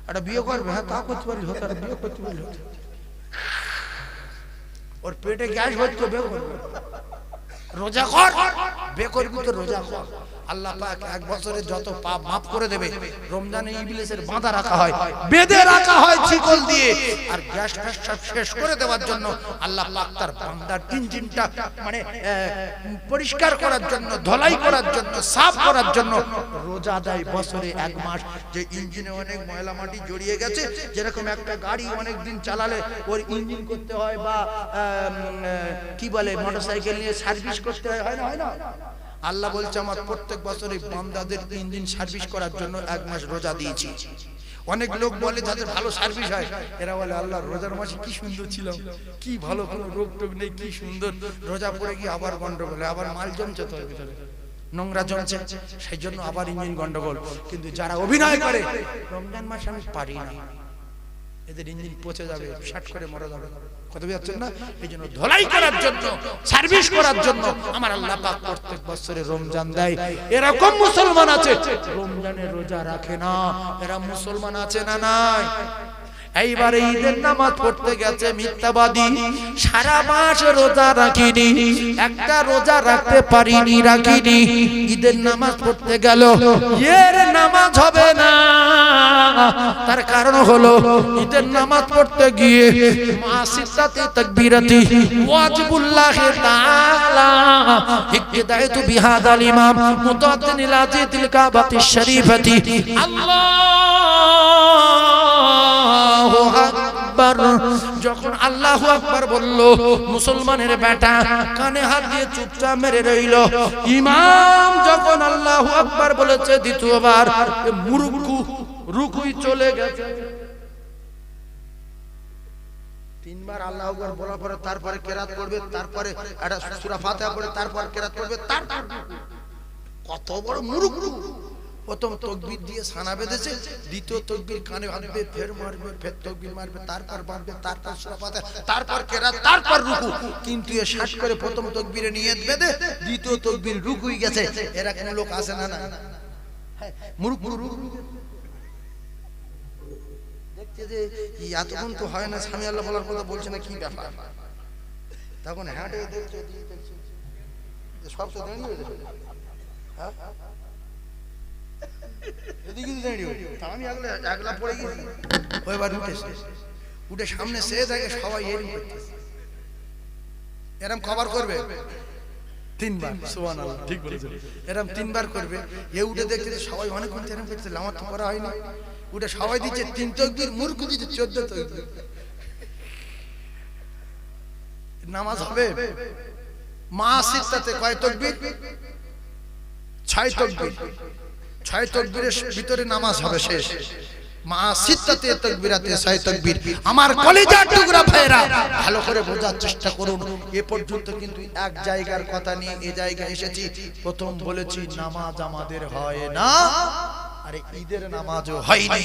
S1: একটা বিয়ে করবে, হ্যাঁ তা করতে পারি, হতো বিয়ে করতে পারি, হতো ওর পেটে গ্যাস হচ্ছে, বিয়ে করবে, রোজা কর, বিয়ে করবি তো রোজা কর। আল্লাহ পাক এক বছরে যত পাপ মাফ করে দেবে। রমজানে ইবলিসের বাঁধা রাখা হয়, বেঁধে রাখা হয় শিকল দিয়ে, আর গ্যাস ফ্যাস সব শেষ করে দেওয়ার জন্য আল্লাহ পাক তার বান্দার ইঞ্জিনটা মানে পরিষ্কার করার জন্য, ধলাই করার জন্য, সাফ করার জন্য রোজা দেয় বছরে এক মাস। যে ইঞ্জিনে অনেক ময়লা মাটি জড়িয়ে গেছে, যেরকম একটা গাড়ি অনেক দিন চালালে ওর ইঞ্জিন করতে হয়, বা কি বলে মোটরসাইকেল নিয়ে সার্ভিস করতে হয়, হয় না? হয় না? আল্লাহ বলছে আমার প্রত্যেক বছরে বান্দাদের ইঞ্জিন সার্ভিস করার জন্য এক মাস রোজা দিয়েছি। অনেক লোক বলে যাদের ভালো সার্ভিস হয়, এরা বলে আল্লাহ রোজার মাসে কি সুন্দর ছিলাম, কি ভালো, কোনো রোগ টোগ নেই, কি সুন্দর। রোজা পড়ে গিয়ে আবার গন্ডগোল, আবার মাল জমছে, তো ভিতরে নোংরা জমছে, সেই জন্য আবার ইঞ্জিন গন্ডগোল। কিন্তু যারা অভিনয় করে রমজান মাসে আমি পারি না, এদের ইঞ্জিন পচে যাবে, শাট করে মরে যাবে, কথা বুঝাচ্ছেন না? এই জন্য ধলাই করার জন্য, সার্ভিস করার জন্য আমার আল্লাহ পাক প্রত্যেক বছরে রমজান দেয়। এরকম মুসলমান আছে রমজানে রোজা রাখে না, এরা মুসলমান আছে না নাই? এইবারে ঈদের নামাজ পড়তে গেছে মিথ্যাবাদী, সারা মাস রোজা রাখিনি, একটা রোজা রাখতে পারিনি, রাখিনি, ঈদের নামাজ পড়তে গেল, এর নামাজ হবে না। তার কারণ হলো ঈদের নামাজ পড়তে গিয়ে মাসিসাতে তাকবীরাতি ওয়াজিবুল্লাহ তাআলা ইকতিদায়তু বিহাদাল ইমাম মুতাদ্দিন ইলাজিতিল কাবাতিশ শরীফাতি আল্লাহু আকবার। যখন আল্লাহু আকবার বলল, মুসলমানের বেটা কানে হাত দিয়ে চুপচাপ মেরে রইল। ইমাম যখন আল্লাহু আকবার বলেছে দ্বিতীয়বার, রুকুই চলে গেছে। তিনবার আল্লাহু আকবার বলার পরে তারপরে কেরাত করবে, তারপরে একটা সূরা ফাতিহা পড়ে, তারপর কেরাত করবে, তারপর কত বড় মুরুক্কু! প্রথম তাকবীর দিয়ে সানা বেঁধেছে, দ্বিতীয় তাকবীর কানে বাঁধবে, ফের মারবে, ফের তাকবীর মারবে, তারপর বাঁধবে, তারপর সূরা ফাতিহা, তারপর কিরাত, তারপর রুকু। কিন্তু এ শাট করে প্রথম তাকবীরে নিয়ত বেঁধে দ্বিতীয় তাকবীর রুকুই গেছে। এরকম লোক আছে না? না, মুরুক মুরুক দেখতে যে এতক্ষণ তো হয় না, স্বামী আল্লাহ বলার কথা বলছে না, কি ব্যাপার? তখন হাঁটে দেখছে সব তো দাঁড়িয়ে হয়ে যাবে। হ্যাঁ, এদিকে দাঁড়িয়ে আমি আগলা পড়ে গেছি। ওইবার উঠেছে, উঠে সামনে সে দেখে সবাই এরকম করতেছে, এরকম কভার করবে তিনবার। সুবহানাল্লাহ, ঠিক বলেছেন, এরকম তিনবার করবে। এ উঠে দেখতে সবাই অনেকক্ষণ এরকম করতেছে, আমার তো করা হয়নি। উঠে সবাই দিচ্ছে 3 তাকবীর, মূর্খ দিচ্ছে 14 তাকবীর। নামাজ হবে মা সিত্তাতে কয় তাকবীর? 6 তাকবীর। 6 তাকবীরের ভিতরে নামাজ হবে শেষ। মা সিত্তাতে তাকবীরাতে 6 তাকবীর। আমার কলিজার টুকরা ভাইরা ভালো করে বোঝার চেষ্টা করুন। এ পর্যন্ত কিন্তু এক জায়গার কথা নিয়ে এই জায়গায় এসেছি। প্রথম বলেছি নামাজ আমাদের হয় না, আরে ঈদের নামাজও হয়নি।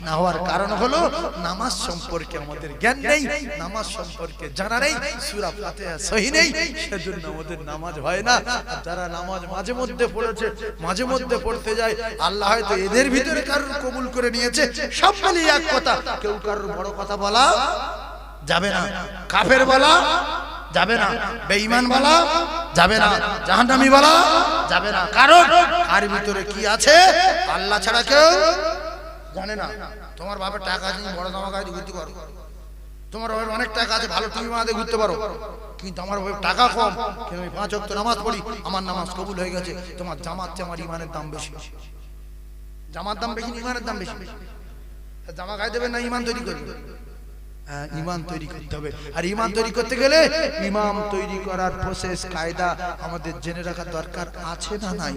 S1: না হওয়ার কারণ হলো নামাজ সম্পর্কে আমাদের জ্ঞান নেই, নামাজ সম্পর্কে জানা নেই, সূরা ফাতিহা সহি নেই, সেজন্য আমাদের নামাজ হয় না। আর যারা নামাজ মাঝে মধ্যে পড়েছে, মাঝে মধ্যে পড়তে যায়, আল্লাহ হয়তো এদের ভিতরে কারোর কবুল করে নিয়েছে। সব মিলিয়ে এক কথা, কেউ কারোর বড় কথা বলা যাবে না, কাফের বলা যাবে না, বেঈমান বলা যাবে না, জাহান্নামী বলা যাবে না। কারণ আর ভিতরে কি আছে আল্লাহ ছাড়া কেউ জানে না। তোমার বাবার টাকা আছে, বড় জামা গায়ে ঘুরতে পারো, তোমার বাবার অনেক টাকা আছে, ভালো তুমি মাঝে ঘুরতে পারো, কিন্তু আমার বাবার টাকা কম, কিন্তু আমি 5 ওয়াক্ত নামাজ পড়ি, আমার নামাজ কবুল হয়ে গেছে। তোমার জামাত চেয়ে আমার ইমানের দাম বেশি। জামার দাম বেশি, ইমানের দাম বেশি। জামা গায়ে দেবে না ইমান তৈরি করবে? ইমান তৈরি করতে হবে। আর ইমান তৈরি করতে গেলে ইমাম তৈরি করার প্রসেস কায়দা আমাদের জেনে রাখা দরকার আছে না নাই?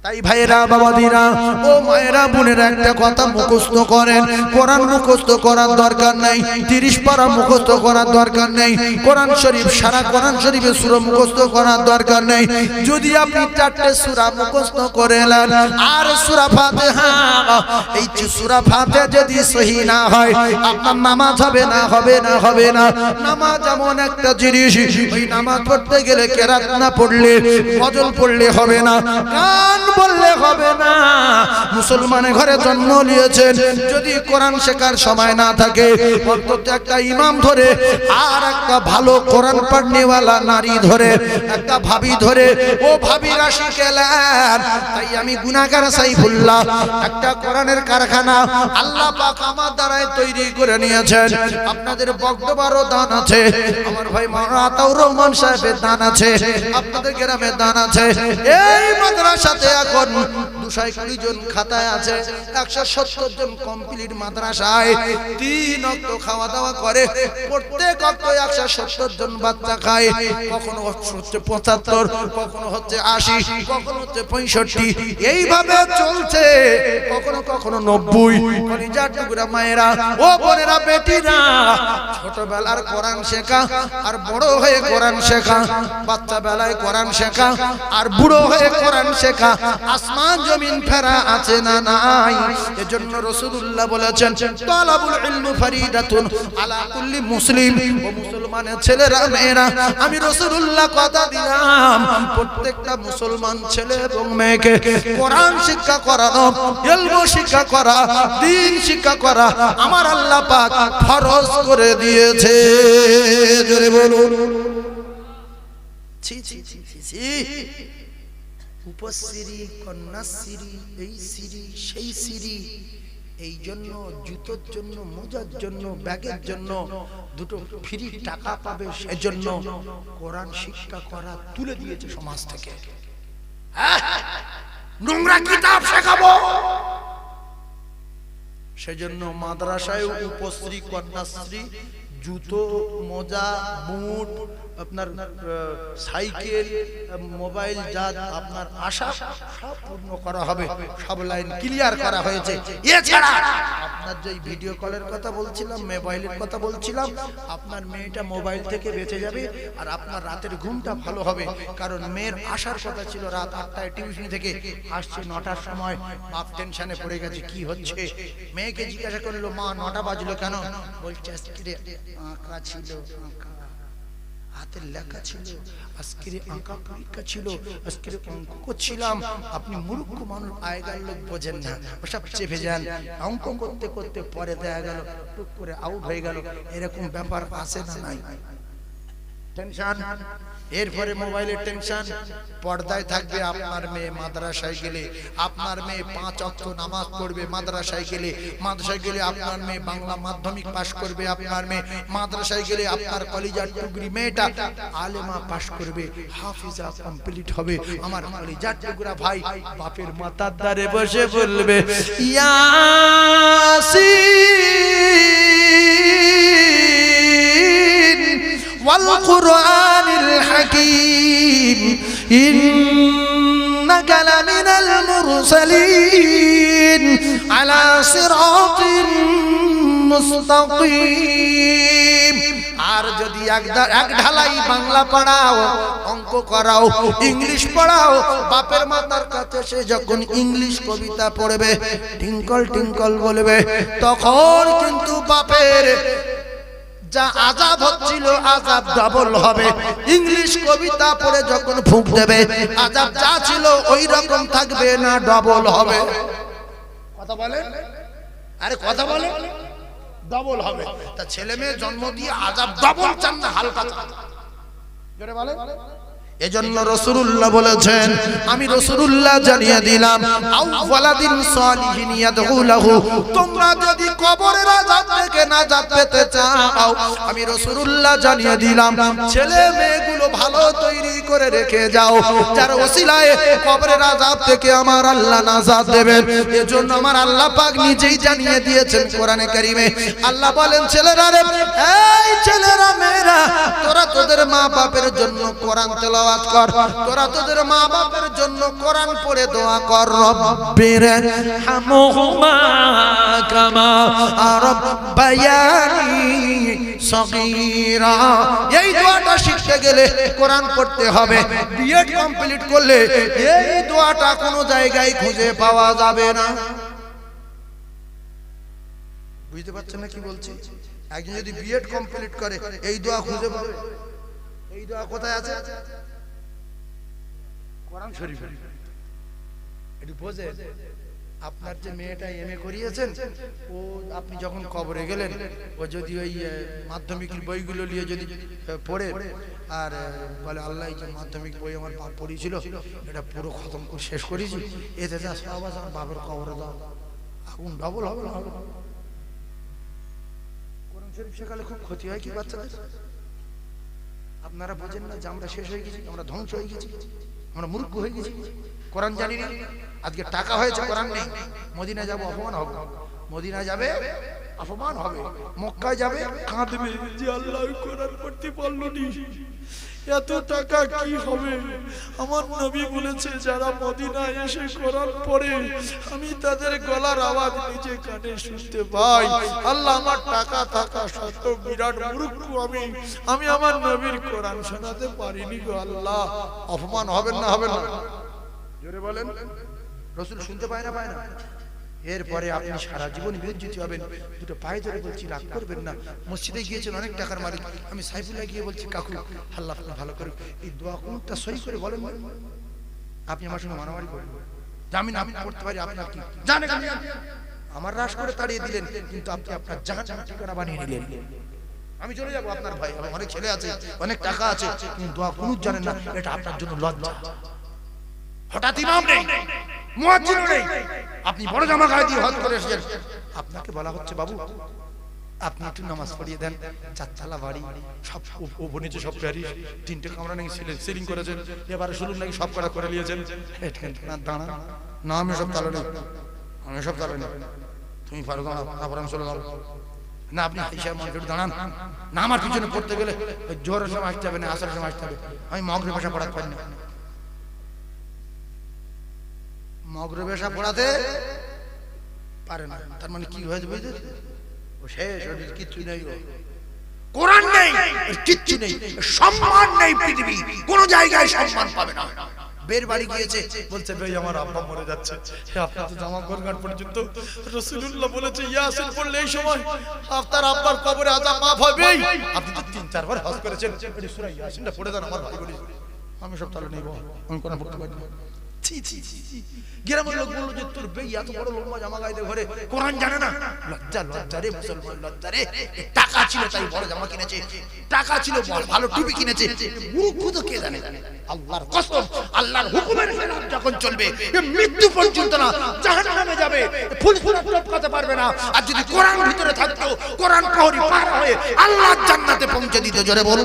S1: তাই ভাইরা বাবাদিরা ও মায়েরা বোনেরা একটা কথা মুখস্থ করেন, কোরআন মুখস্থ করার দরকার নাই, 30 পারা মুখস্থ করার দরকার নেই, কোরআন শরীফ সারা কোরআন শরীফের সূরা মুখস্থ করার দরকার নেই। যদি আপনি 4টে সূরা মুখস্থ করে নেন আর সূরা ফাতিহা, এই সূরা ফাতিহা যদি সহি না হয় আপনার নামাজ হবে না, হবে না, হবে না। নামাজ এমন একটা জিনিস, ওই নামাজ পড়তে গেলে কেরাত না পড়লে, ফজল পড়লে হবে না, গান বললে হবে না। মুসলমানের ঘরে জন্ম নিয়েছেন, যদি কোরআন শেখার সময় না থাকে অন্তত একটা ইমাম ধরে আর একটা ভালো কোরআন পড়নেওয়ালা নারী ধরে, একটা ভাবি ধরে, ও ভাবিরা শিখেলেন। তাই আমি গুনাহগার সাইফুল্লাহ একটা কোরআনের কারখানা আল্লাহ পাক আমার দ্বারাই তৈরি করে নিয়েছেন। আপনাদের বক্তব্যেরও দান আছে, আমার ভাই মাওলানা আতাউর রহমান সাহেবের দান আছে, আপনাদের গ্রামের দান আছে। এই মাদ্রাসাতে এখন 220 জন খাতায় আছে, 170 জন কমপ্লিট মাদ্রাসায় 3 ওয়াক্ত খাওয়া দাওয়া করে, প্রত্যেক ওয়াক্ত 170 জন বাচ্চা খায়। কখনো হচ্ছে 75, কখনো হচ্ছে 80, কখনো হচ্ছে 65, এইভাবে চলছে। কখনো কখনো 90। কলিজার টুকরা মায়েরা ও বোনেরা বেটিরা, ছোটবেলার কোরআন শেখা আর বড় হয়ে কোরআন শেখা, বাচ্চা বেলায় কোরআন শেখা আর বুড়ো হয়ে কোরআন শেখা, আসমান জমিন ফেরা আছে না নাই? এজন্য রাসূলুল্লাহ বলেছেন তালাবুল ইলম ফারিদাতুন আলা কুল্লি মুসলিম। ও মুসলমানের ছেলেরা মেয়েরা, আমি রাসূলুল্লাহ কথা দিলাম প্রত্যেকটা মুসলমান ছেলে এবং মেয়েকে কোরআন শিক্ষা করানো, ইলম শিক্ষা করা, দ্বীন শিক্ষা করা আমার আল্লাহ পাক ফরজ করে দিয়েছে। জোরে বলুন ছি ছি ছি ছি। উপশ্রী, কন্যাশ্রী, এই শ্রী সেই শ্রী। এই জন্য জুতোর জন্য, মোজার জন্য, ব্যাগের জন্য 2টো ফ্রি টাকা পাবে, সেজন্য কোরআন শিক্ষা করা তুলে দিয়েছে সমাজ থেকে। নোংরা কিতাব শেখাবো, সেজন্য মাদ্রাসায় উপশ্রী, কন্যাশ্রী, জুতো, মোজা, বুট, আপনার সাইকেল, মোবাইল, যা আপনার আশা সব পূর্ণ করা হবে, সব লাইন ক্লিয়ার করা হয়েছে। এছাড়া আপনার যে ভিডিও কলের কথা বলছিলাম, মোবাইলের কথা বলছিলাম, আপনার মেয়েটা মোবাইল থেকে বেঁচে যাবে আর আপনার রাতের ঘুমটা ভালো হবে। কারণ মেয়ের আসার কথা ছিল রাত 8টায় টিউশন থেকে, আসছে 9টার সময়। বাপ টেনশনে পড়ে গেছে কি হচ্ছে। মেয়েকে জিজ্ঞাসা করলো, মা 9টা বাজলো কেন? বলছে আজকে আঁকা ছিল, আঁকা হাতের লেখা ছিল, আজকের আঁকা পরীক্ষা ছিল, আজকের অঙ্ক করছিলাম। আপনি মূর্খ মানুষ, আগেকার লোক বোঝেন না, ওসব চেপে যান। অঙ্ক করতে করতে পরে দেখা গেল টুক করে আউট হয়ে গেল। এরকম ব্যাপার আছে না নাই? টেনশন, এরপরে মোবাইলের টেনশন। পর্দায় থাকবে আপনার মেয়ে মাদ্রাসায় গেলে, আপনার মেয়ে 5 ওয়াক্ত নামাজ পড়বে মাদ্রাসায় গেলে, মাদ্রাসায় গেলে আপনার মেয়ে বাংলা মাধ্যমিক পাশ করবে, আপনার মেয়ে মাদ্রাসায় গেলে আপনার কলিজার টুকরি মেয়েটা আলেমা পাশ করবে, হাফিজা কমপ্লিট হবে। আমার কলিজার টুকরা ভাই বাপের মাথার ধারে বসে বলবে, ইয়াসিন والقرآن الحكيم إنك لمن المرسلين على صراط মুস্তাকিম। আর যদি এক ঢালাই বাংলা পড়াও, অঙ্ক করাও, ইংলিশ পড়াও, বাপের মাথার কাছে সে যখন ইংলিশ কবিতা পড়বে, টিঙ্কল টিঙ্কল বলবে, তখন কিন্তু বাপের যা আযাব হচ্ছিল আযাব ডাবল হবে। ইংলিশ কবিতা পড়ে যখন ফুঁক দেবে, আযাব যা ছিল ওই রকম থাকবে না, ডাবল হবে। কথা বলেন, আরে কথা বলেন, ডাবল হবে। তা ছেলে মেয়ে জন্ম দিয়ে আযাব ডাবল চান না হালকা চান? জোরে বলেন। এজন্য রাসূলুল্লাহ বলেছেন, আমি রাসূলুল্লাহ জানিয়ে দিলাম, আউওয়ালাদিন সালিহিন ইয়াদউলাহু, তোমরা যদি কবরের আযাব থেকে নাজাত পেতে চাও, আমি রাসূলুল্লাহ জানিয়ে দিলাম, ছেলে মেয়েগুলো ভালো তৈরি করে রেখে যাও, যার ওসিলায় কবরের আযাব থেকে আমার আল্লাহ নাজাত দেবেন। এজন্য আমার আল্লাহ পাক নিজেই জানিয়ে দিয়েছেন কোরআনে কারীমে। আল্লাহ বলেন, ছেলেরা রে, এই ছেলেরা মেয়েরা, তোরা তোদের মা বাপের জন্য কোরআন তেলাওয়াত কর, তোরা তোদের মা বাপের জন্য কোরআন পড়ে দোয়া কর, রব্বিরহামহুমা কামা রাব্বায়ানি সগীরা। এই দোয়াটা শিখতে গেলে কোরআন পড়তে হবে। বিএড কমপ্লিট করলে এই দোয়াটা কোনো জায়গায় খুঁজে পাওয়া যাবে না। বুঝতে পারছেন না কি বলছি? একজন যদি বিএড কমপ্লিট করে এই দোয়া খুঁজে পাবে? এই দোয়া কোথায় আছে? কোরআন শরীফে। একটু বোঝে, আপনার যে মেয়েটা এমএ করিয়েছেন, ও আপনি যখন কবরে গেলেন, ও যদি ওই মাধ্যমিকের বইগুলো নিয়ে যদি পড়ে আর বলে, আল্লাহ এই যে মাধ্যমিক বই আমার বাপ পড়িয়েছিল, এটা পুরো খতম করে শেষ করেছি, এতে যা সব আছে আমার বাপের কবরে দাও, আগুন ডবল হবে না? হবে। কোরআন শরীফ শেখালে খুব ক্ষতি হয় কি বাচ্চাদের? আপনারা বোঝেন না যে আমরা শেষ হয়ে গেছি, আমরা ধ্বংস হয়ে গেছি, আমরা মূর্খ হয়ে গেছি, কোরআন জানি না। আজকে টাকা হয়েছে, কোরআন নেই। মদিনা যাবো, অপমান হবে। মদিনা যাবে, অপমান হবে। মক্কায় যাবে, কাঁদবে যে আল্লাহ কোরআন পড়তে পারলো নি, এত টাকা কি হবে? আমার নবী বলেছে, যারা মদিনায় এসে কোরআন পড়ে আমি তাদের গলার আওয়াজ নিজে কানে শুনতে পাই। আল্লাহ, আমার টাকা থাকা সত্ত্বেও বিরাট মূর্খ আমি আমার নবীর কোরআন শোনাতে পারিনি গো আল্লাহ। অপমান হবেন না? হবে না? জোরে বলেন। রাসূল শুনতে পায় না? পায় না। এরপরে আপনি সারা জীবন বিরঞ্জিত হবেন। দুটো পায়ে ধরে বলছি, রাগ করবেন না। মসজিদে গিয়েছেন অনেক টাকার মালিক, আমি সাইফুল্লাহ গিয়ে বলছি, কাকু আল্লাহ ভালো করে এই দোয়া কোনটা সই করে বলেন। আপনি আমার সঙ্গে মারামারি করেন, জামিন আমি করতে পারি, আপনার কি জানেন? আমার রাশ করে তাড়িয়ে দিলেন, কিন্তু আপনি আপনার জাহান্নামের ঠিকানা বানিয়ে নিলেন। আমি চলে যাবো, আপনার ভাই, অনেক ছেলে আছে, অনেক টাকা আছে, কিন্তু দোয়া কোন জানেন না, এটা আপনার জন্য লজ্জা। হঠাৎ ইমাম নেই, মুয়াজ্জিন নেই, আপনি বড় জামা গায়ে দিয়ে হজ করে এসেছেন, আপনাকে বলা হচ্ছে, বাবু আপনি একটু নামাজ পড়িয়ে দেন, 4 তলা বাড়ি, সব উপরে নিচে সব প্যারিস, 3টে কামরা নাকি সিলিং করেছেন, এবারে শুনুন নাকি সব করা করে নিয়েছেন। দাঁড়া না, আমি সব তালো নেই, আমি সব তালো নেই, তুমি পারো না, তারপর আমি চলে যাবো। না আপনি হিসাব মন একটু দাঁড়ান না, আমার পিছনে পড়তে গেলে জোহরের সময় আসতে হবে না আসরের সময় আসতে হবে, আমি মাগরিব এশা পড়াতে পারি না। মাগরিব এশা পড়াতে পারে না, তার মানে কি হয়েছে বুঝতে? ও শেষ, ওর কিচ্ছু নেই, কোরআন নেই, কিচ্ছু নেই, সম্মান নেই, পৃথিবী কোন জায়গায় সম্মান পাবে না। বের বাড়ি গিয়েছে, বলছে ভাই আমার আব্বা মরে যাচ্ছে, আপনার তো জামা গরগাট পর্যন্ত রাসূলুল্লাহ বলেছে ইয়াসিন পড়লে এই সময় আপনার আব্বার কবরে আযাব মাফ হবে। আপনি তো 3-4 বার হজ করেছেন, এই সূরা ইয়াসিনটা পড়ে দেন আমার ভাই বলি। আমি সব তাহলে নেব, আমি কোরআন পড়তে পারি না। ছি ছি ছি, গ্রামের লোক বলল যে তোর বেই এত বড় লম্বা জামা গায়ে ঘরে কোরআন জানে না। লজ্জা লজ্জা রে মুসলমান, লজ্জা রে। টাকা ছিল তাই বড় জামা কিনেছে, টাকা ছিল ভালো টুপি কিনেছে, মূর্খ তো কে জানে। আল্লাহর কসম, আল্লাহর হুকুমের খেলাফ যখন চলবে মৃত্যু পর্যন্ত না জাহান্নামে যাবে, ফুলফুলা টপকাতে পারবে না। আর যদি কোরআন ভিতরে থাকতো, কোরআন প্রহরী পার হয়ে আল্লাহর জান্নাতে পৌঁছে দিত। জোরে বলো,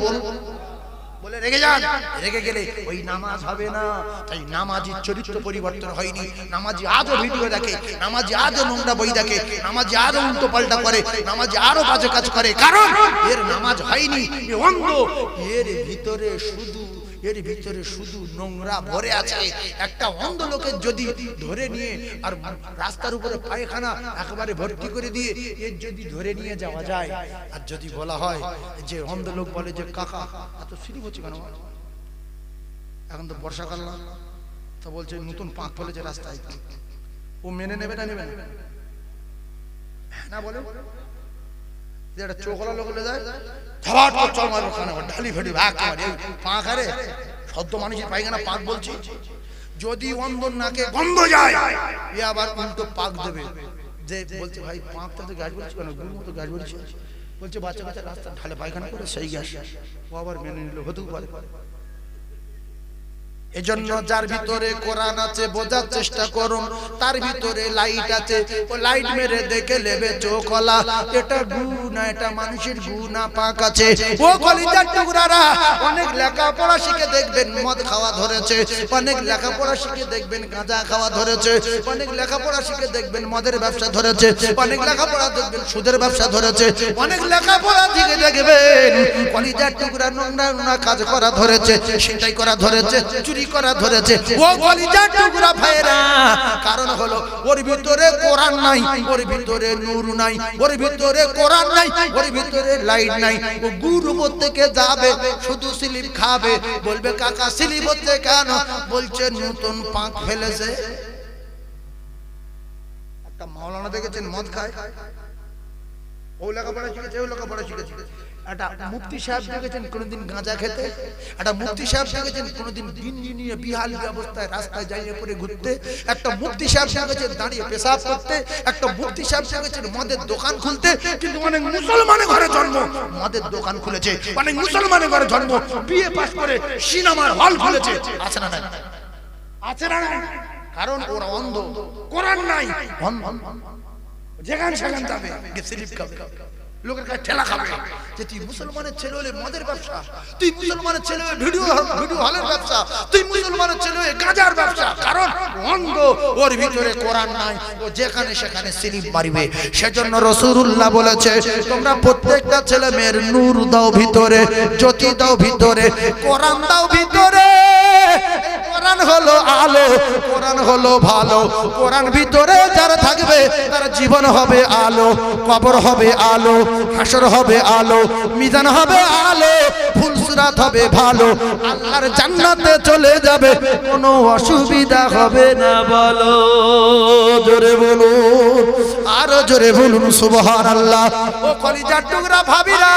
S1: বলে রেগে যান, রেগে গেলে ওই নামাজ হবে না। তাই নামাজির চরিত্র পরিবর্তন হয়নি। নামাজি আজও ভিডিও দেখে, নামাজি আজও নোংরা বই দেখে, নামাজি আরো উল্টো পাল্টা করে, নামাজি আরো বাজে কাজ করে, কারণ এর নামাজ হয়নি, এ অন্ধ। এর ভিতরে শুধু নোংরা ভরে আছে। একটা অন্ধ লোকের যদি ধরে নিয়ে আর রাস্তার উপরে পায়খানা একেবারে ভর্তি করে দিয়ে এর যদি ধরে নিয়ে যাওয়া যায়, আর যদি বলা হয় যে অন্ধ লোক বলে যে কাকা এত সিঁড়ি হচ্ছে কেন, এখন তো বর্ষাকাল না, তো বলছে নতুন পাঁক ফেলেছে রাস্তায়, ও মেনে নেবে না নেবে না বলে একটা চোখলা লোক যায় ঝাট করে চল মারবো খানা ঢালি ফেটি ভাগ মারি পাঁক। আরে সদ্য মানুষের পায়খানা পাক বলছি, যদি অন্ধ নাকে গন্ধ যায় এ আবার উল্টো পাক দেবে। যে বলছে ভাই পাঁকটা তো গ্যাস বলছি কেন, গুড় মতো গ্যাস বলছি, বলছে বাচ্চা কাচ্চা রাস্তা ঢালে পায়খানা করে সেই গ্যাস, ও আবার মেনে নিল, হতেও পারে। এজন্য যার ভিতরে কোরআন আছে বোঝার চেষ্টা করুন, তার ভিতরে লাইট আছে, ও লাইট মেরে দেখে নেবে চোখলা। এটা গুনাহ, এটা মানুষের গুনাহ পাক আছে। ও কলিজার টুকরারা, অনেক লেখাপড়া শিখে দেখবেন মদ খাওয়া ধরেছে, অনেক লেখাপড়া শিখে দেখবেন গাঁজা খাওয়া ধরেছে, অনেক লেখাপড়া শিখে দেখবেন মদের ব্যবসা ধরেছে, অনেক লেখাপড়া দেখবেন সুদের ব্যবসা ধরেছে, অনেক লেখাপড়া শিখে দেখবেন কলিজার টুকরা নোংরা নোংরা কাজ করা ধরেছে, সেটাই করা ধরেছে, করা ধরেছে। ও কলিজার টুকরা ভাইরা, কারণ হলো ওর ভিতরে কোরআন নাই, ওর ভিতরে নূর নাই, ওর ভিতরে কোরআন নাই, ওর ভিতরে লাইট নাই। ও গুরু উপর থেকে যাবে, শুধু স্লিপ খাবে, বলবে কাকা স্লিপ হচ্ছে কেন, বলছে নতুন পাঁক ফেলেছে। একটা মাওলানা দেখেছেন মদ খায়, ও লেখাপড়া শিখেছে, ও লেখাপড়া শিখেছে। একটা মুফতি সাহেব দেখেছেন কোনদিন গাঁজা খেতে, একটা মুফতি সাহেব দেখেছেন কোনদিন গিন্নি নিয়ে বিহাল অবস্থায় রাস্তায় যাইয়ে পড়ে ঘুরতে, একটা মুফতি সাহেব দেখেছেন দাঁড়িয়ে পেশাব করতে, একটা মুফতি সাহেব দেখেছেন মদের দোকান খুলতে। কিন্তু অনেক মুসলমানের ঘরে জন্ম, মদের দোকান খুলেছে, অনেক মুসলমানের ঘরে জন্ম, বিএ পাস করে সিনেমার হল খুলেছে। আছে না না? আছে না? কারণ ওরা অন্ধ, কোরআন নাই, যেখানে সেখানে যাবে স্লিপ খাবে, লোকের কাছে ঠেলা খাবে। যে তুই মুসলমানের ছেলে হলে মদের ব্যবসা, তুই মুসলমানের ছেলে হলে ভিডিও হলের ব্যবসা, তুই মুসলমানের ছেলে হলে গাঁজার ব্যবসা, কারণ অন্ধ, ওর ভিতরে কোরআন নাই, ও যেখানে সেখানে স্লিপ মারিবে। সেজন্য রাসূলুল্লাহ বলেছে তোমরা প্রত্যেকটা ছেলে মেয়ের নূর দাও ভিতরে, জ্যোতি দাও ভিতরে, কোরআন দাও ভিতরে। কোরআন হলো আলো, কোরআন হলো ভালো, কোরআন ভিতরে যারা থাকবে তার জীবন হবে আলো, কবর হবে আলো, হাসর হবে আলো, মিজান হবে আলো, ফুলসুরাত হবে ভালো, আল্লাহর জান্নাতে চলে যাবে, কোনো অসুবিধা হবে না। বলো জোরে বলুন, আরো জোরে বলুন সুবহানাল্লাহ। ও কলিজার টুকরা ভাবিরা,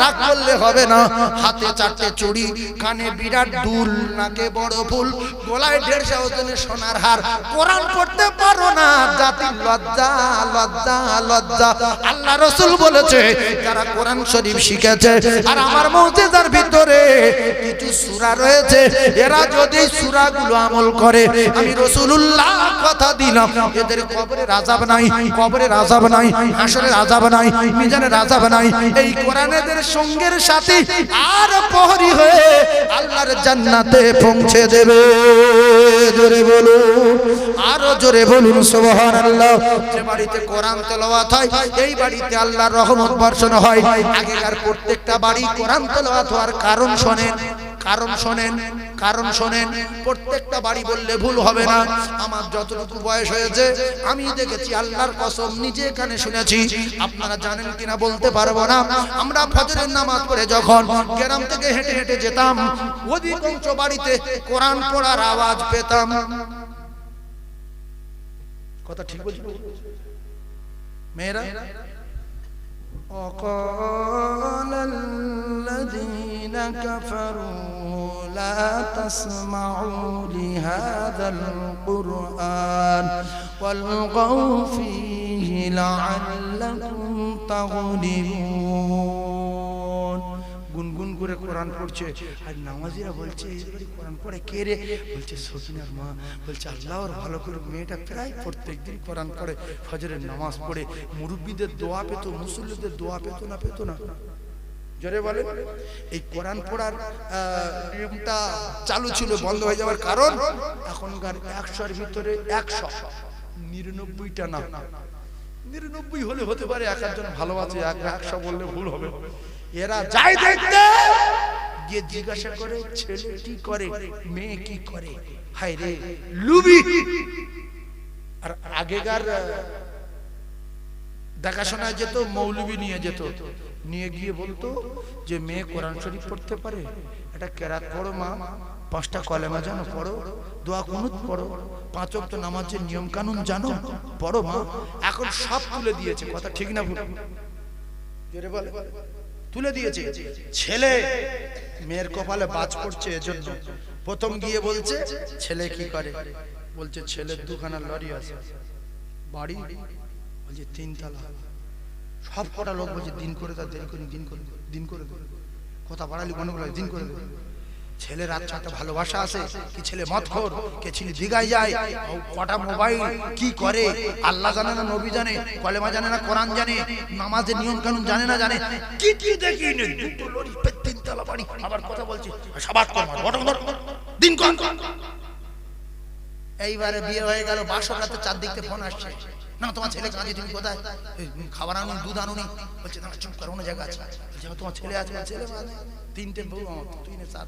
S1: রাগ করলে হবে না। হাতে 4টে চুড়ি, কানে বিরাট দুল, নাকে বড় ফুল, গলায় 150 ওজনের সোনার হার, কোরআন পড়তে পারো না, জাতির লজ্জা লজ্জা লজ্জা। আল্লাহ রাসূল বলেছে যারা কোরআন শরীফ শিখেছে আর আমার মুজিজার ভিতরে কিছু সূরা রয়েছে, এরা যদি সূরাগুলো আমল করে, আমি রাসূলুল্লাহ কথা দিলাম এদের কবরের আযাব নাই, কবরের আযাব নাই, হাসরের আযাব নাই, মিজানের আযাব নাই। এই কোরআনের সঙ্গের সাথে আর প্রহরী হয়ে আল্লাহর জান্নাতে পৌঁছে দেবে। জোরে বলুন, আরো জোরে বলুন সুবহানাল্লাহ। যে বাড়িতে কোরআন তেলাওয়াত হয় এই বাড়িতে আল্লাহর রহমত বর্ষণ হয়। আগেকার প্রত্যেকটা বাড়ি কোরআন তেলাওয়াত হওয়ার কারণ শোনেন, কারণ শোনেন। প্রত্যেকটা বাড়ি বললে ভুল হবে না। আমার যতটুকু বয়স হয়েছে আমি দেখেছি, আল্লাহর কসম নিজে কানে শুনেছি। আপনারা জানেন কিনা বলতে পারবো না। আমরা ফজরের নামাজ পড়ে যখন গ্রাম থেকে হেঁটে হেঁটে যেতাম, অধিকাংশ বাড়িতে কোরআন পড়ার আওয়াজ পেতাম। কথা ঠিক বলছি মেয়েরা? وقال الذين كفروا لا تسمعوا لهذا القرآن والغوا فيه لعلكم تغلبون। গুনগুন করে কোরআন পড়ছে আর নামাজিরা বলছে কোরআন পড়ে কে রে? বলছে সকিনার মা। বলছে আল্লাহর ভালো করে মেয়েটা প্রায় প্রত্যেকদিন কোরআন পড়ে, ফজরের নামাজ পড়ে, মুরব্বীদের দোয়া পেত, মুসল্লিদের দোয়া পেত না? জোরে বলে। এই কোরআন পড়ার নিয়মটা চালু ছিল, বন্ধ হয়ে যাওয়ার কারণ এখনকার 100-এর ভিতরে 199টা না, 99 হলে হতে পারে এক একজন ভালো আছে, 100 বললে ভুল হবে। এরা যাই দেখতে গিয়ে জিজ্ঞাসা করে ছেলে কি করে, মেয়ে কি করে। হায় রে লুবি। আর আগেকার দেখাশোনা যেত, মৌলবি নিয়ে যেত, নিয়ে গিয়ে বলতো যে মেয়ে কোরআন শরীফ পড়তে পারে, এটা কেরাত পড়ো মা, 5টা কলেমা জানো পড়ো, দোয়া কুনুত পড়ো, 5 ওয়াক্ত নামাজের নিয়ম কানুন জানো পড়ো মা। এখন সব তুলে দিয়েছে। কথা ঠিক না ভুল? জোরে বলে। তুলে দিয়েছে। ছেলে মেয়ের কপালে বাজ পড়ছে, এজন্য প্রথম গিয়ে বলছে ছেলে কি করে? বলছে ছেলের 2খানা লরি আছে, বাড়ি বলছে 3 তলা। সব কটা লোক বলছে দিন করে দাও, দেরি করে দিন করে দাও, কথা বাড়ালি মনে করে দিন করে দাও। ছেলের আচ্ছা একটা ভালোবাসা আছে কি? ছেলে মদখোর, কে ছেলে দিঘায় যায়, কটা মোবাইল, কি করে আল্লাহ জানে না, নবী জানে, কলেমা জানে না, কোরআন জানে, নামাজের নিয়ম কানুন জানে না, জানে কি কি দেখি না, 2 লরি 3 তলা বাড়ি, আবার কথা বলছে সবাত কর দিন কোন। এইবারে বিয়ে হয়ে গেল, বাসর রাতে 4 দিকে ফোন আসছে, না তোমার ছেলে কাজে, তুমি কোথায়, খাবার আনুন, দুধ আনুনি। বলছে না চুপ করো, অন্য জায়গা আছে। বলছে তোমার ছেলে আছে? ছেলে মানে 3টে বউ, আমার 4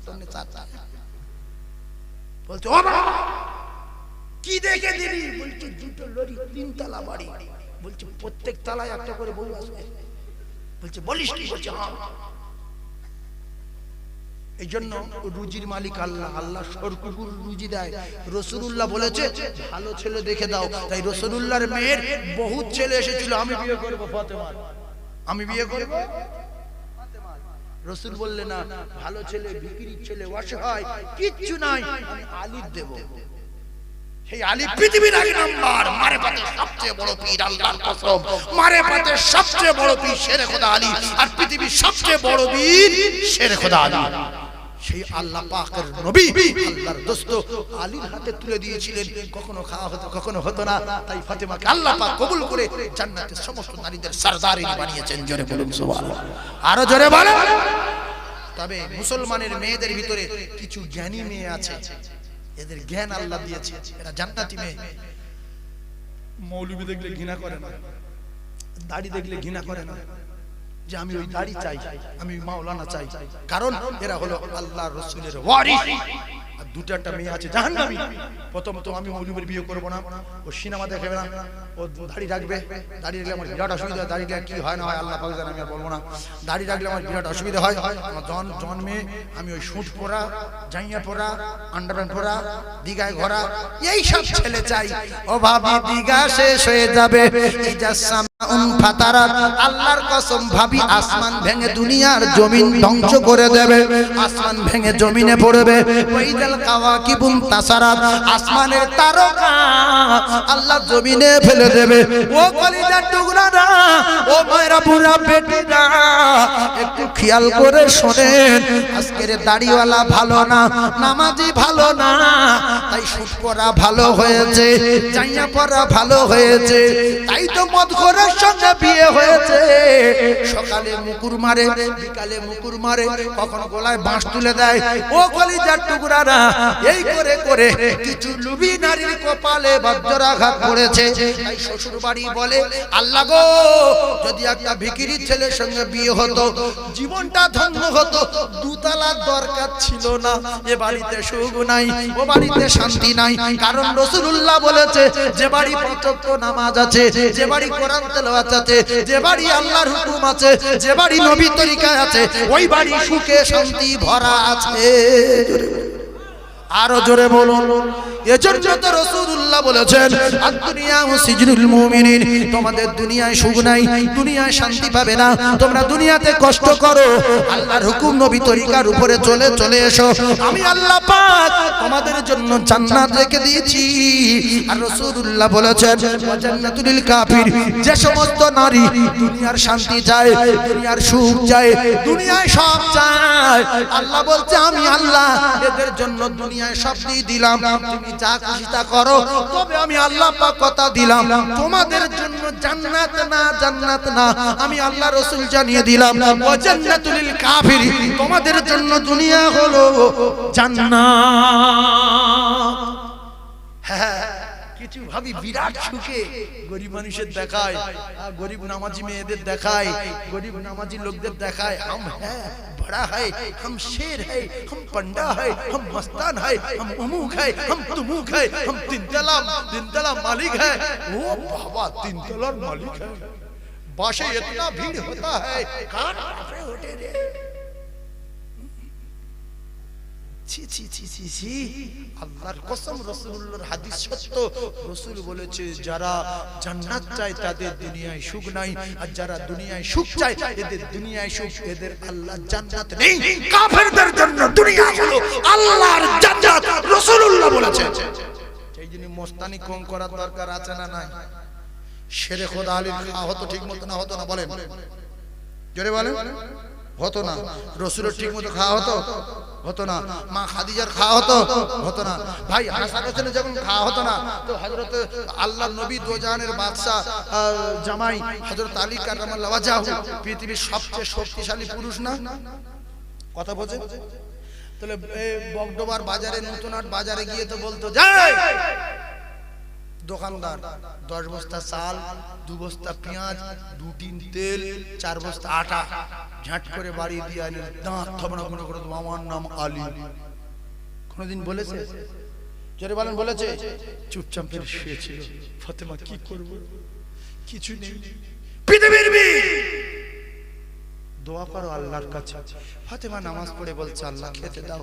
S1: বলছে ও বাবা কি দেখে দিবি? বলছে 2 লরি 3 তলা বাড়ি। বলছে প্রত্যেক তলায় একটা করে বউ আসবে। বলছে বলিস কি? বলছে হ্যাঁ। এই জন্য রুজির মালিক আল্লাহ, আল্লাহ সরকুকুর রুজি দেয়। রাসূলুল্লাহ বলেছে ভালো ছেলে দেখে দাও। তাই রাসূলুল্লাহর মেয়ের বহুত ছেলে এসেছিল, আমি বিয়ে করব ফাতেমা, আমি বিয়ে করব ফাতেমা। রাসূল বললেন না, ভালো ছেলে, বিক্রির ছেলে, অসহায়, কিচ্ছু নাই, আমি আলী দেব। সেই আলী পৃথিবীর আগে নাম্বার, মারেফাতের সবচেয়ে বড় পীর, আল্লাহর কসম, মারেফাতের সবচেয়ে বড় পীর শেরে খোদা আলী, আর পৃথিবীর সবচেয়ে বড় বীর শেরে খোদা আলী। সেই আল্লাহ পাকের নবী, আল্লাহর দোস্ত আলীর হাতে তুলে দিয়েছিলেন। কখনো খাওয়া হতো, কখনো হতো না। তাই ফাতেমাকে আল্লাহ পাক কবুল করে জান্নাতের সমস্ত নারীদের সরদারিনী বানিয়েছেন। জোরে বলুন সুবহানাল্লাহ, আরো জোরে বলেন। তবে মুসলমানের মেয়েদের ভিতরে কিছু জ্ঞানী মেয়ে আছে, এদের জ্ঞান আল্লাহ দিয়েছে, এরা জান্নাতি মেয়ে। মৌলবি দেখলে ঘৃণা করে না, দাড়ি দেখলে ঘৃণা করে না, যে আমি ওই দাড়ি চাই, আমি মাওলানা চাই, কারণ এরা হলো আল্লাহর রাসূলের ওয়ারিস। আর 2টা মেয়ে আছে জাহান্নামী। প্রথম তো আমি মৌলবীর বিয়ে করব না, ও সিনেমা দেখবে না, ও দাড়ি রাখবে। দাড়ি রাখলে আমার বিরাট অসুবিধা, দাড়ি রাখলে কি হয় না হয় আল্লাহ পাক জানে, আমি আর বলবো না। দাড়ি রাখলে আমার বিরাট অসুবিধা হয়। আমার জন্মে আমি ওই সুট পরা, জাইয়া পরা, আন্ডারপ্যান্ট পরা, দিঘায় ঘোরা, এই সব ছেলে চাই। ও ভাবি দিঘা শেষ হয়ে যাবে, এই যা ফাতারাত, আল্লাহর কসম ভাবি আসমান ভেঙে দুনিয়ার জমিন ধ্বংস করে দেবে। আসমান ভেঙে জমিনে পড়বে। ওয়াইদাল কাওয়াকিবুন তাসারাত, আসমানের তারকা আল্লাহ জমিনে ফেলে দেবে। ও কলিজার টুকরারা, ও মায়েরা, বুড়া বেটিরা, একটু খেয়াল করে শোনেন। আজকের দাড়িওয়ালা ভালো না, নামাজি ভালো না, তাই শুট পরা ভালো হয়েছে, জাইয়া পরা ভালো হয়েছে, তাই তো মদখোরের সঙ্গে বিয়ে হয়েছে। সকালে মুকুর মারে, বিকালে মুকুর মারে, কখন গলায় বাঁশ তুলে দেয়। ও কলিজার টুকরারা, এই করে করে কিছু লুবি নারীর কপালে বজ্রাঘাত পড়েছে। তাই শ্বশুর বাড়ি বলে, আল্লাহ গো, যদি একটা ভিখিরি ছেলের সঙ্গে বিয়ে হতো, জীবনটা ধন্য হতো। দুতলার দরকার ছিল না। এ বাড়িতে সুখ নাই, ও বাড়িতে শান্তি নাই। কারণ রাসূলুল্লাহ বলেছে, যে বাড়ি পাঁচ ওয়াক্ত নামাজ আছে, যে বাড়ি কোরআন তেলাওয়াত আছে, যে বাড়ি আল্লাহর হুকুম আছে, যে বাড়ি নবীর তরিকায় আছে, ওই বাড়ি সুখে শান্তি ভরা আছে। আরো জোরে বলুন। এজন্য তো রাসূলুল্লাহ বলেছেন, আদ-দুনিয়া সিজনুল মুমিনিন, তোমাদের দুনিয়ায় সুখ নাই, দুনিয়ায় শান্তি পাবে না। তোমরা দুনিয়াতে কষ্ট করো, আল্লাহর হুকুম নবী তরিকার উপরে চলে এসো, আমি আল্লাহ পাক তোমাদের জন্য জান্নাত রেখে দিয়েছি। আর রাসূলুল্লাহ বলেছেন, জান্নাতুল কাফির, যে সমস্ত নারী দুনিয়ার শান্তি চায়, দুনিয়ার সুখ চায়, দুনিয়ায় সব চায়, আল্লাহ বলছে, আমি আল্লাহ এদের জন্য দুনিয়ায় সব দিয়ে দিলাম, তুমি যা খুশি তা করো, তবে আমি আল্লাহ পাক কথা দিলাম, তোমাদের জন্য জান্নাত না, জান্নাত না। আমি আল্লাহ রাসূল জানিয়ে দিলাম, ওয়া জান্নাতুল কাফির, তোমাদের জন্য দুনিয়া হলো জান্নাত। হ্যাঁ, কিছু ভাবি বিরাট সুখে গরিব মানুষের দেখায়, গরিব নামাজি মেয়েদের দেখায়, গরিব নামাজি লোকদের দেখায়, हम है बड़ा है, हम शेर है, हम पंडा है, हम मस्तान है, हम उमुक है, हम तुमुक है, हम तीन तला मालिक है। ओ बाबा, तीन तलार मालिक है, बाशे इतना भीड़ होता है, कान कांपे उठे रे। ছি ছি ছি ছি ছি, আল্লাহর কসম, রাসূলুল্লাহর হাদিস সত্য। রাসূল বলেছে, যারা জান্নাত চায় তাদের দুনিয়ায় সুখ নাই, আর যারা দুনিয়ায় সুখ চায় এদের দুনিয়ায় সুখ, এদের আল্লাহ জান্নাত নেই। কাফেরদের জন্য দুনিয়া হলো আল্লাহর জান্নাত, রাসূলুল্লাহ বলেছেন। সেই জন্য মস্তানি কম করার দরকার আছে না নাই? শেরে খোদা আলীর খাওয়া হতো ঠিক মতো না হতো না? বলেন জোরে বলেন। হতো না। রাসূলের ঠিক মতো খাওয়া হতো? হতো না। মা খাদিজার খাওয়া হতো? হতো না। ভাই হাসান হোসেনের যখন খাওয়া হতো না, তো হযরত আল্লাহর নবী দোজাহানের বাদশা জামাই হযরত আলী কাররামাল্লাহু ওয়াজহাহু পৃথিবীর সবচেয়ে শক্তিশালী পুরুষ না? কথা বোঝে? তাহলে বগডোবার বাজারে, নতুনহাট বাজারে গিয়ে তো বলতো, যাই দোকানদার 10 বস্তা চাল, 2 বস্তা পেঁয়াজ, 2 টিন তেল, 4 বস্তা আটা ঝাঁট করে বাড়ি দিয়ে আনলেন। দাঁত থবনা করে, আমার নাম আলী। কোনদিন বলেছে? জোরে বলেন, বলেছে? চুপচাপ করে শুয়েছিল। ফাতেমা কি করবে, কিছু নেই, পৃথিবীর দোয়া করো আল্লাহর কাছে। ফাতেমা নামাজ পড়ে বলছে, আল্লাহ খেতে দাও।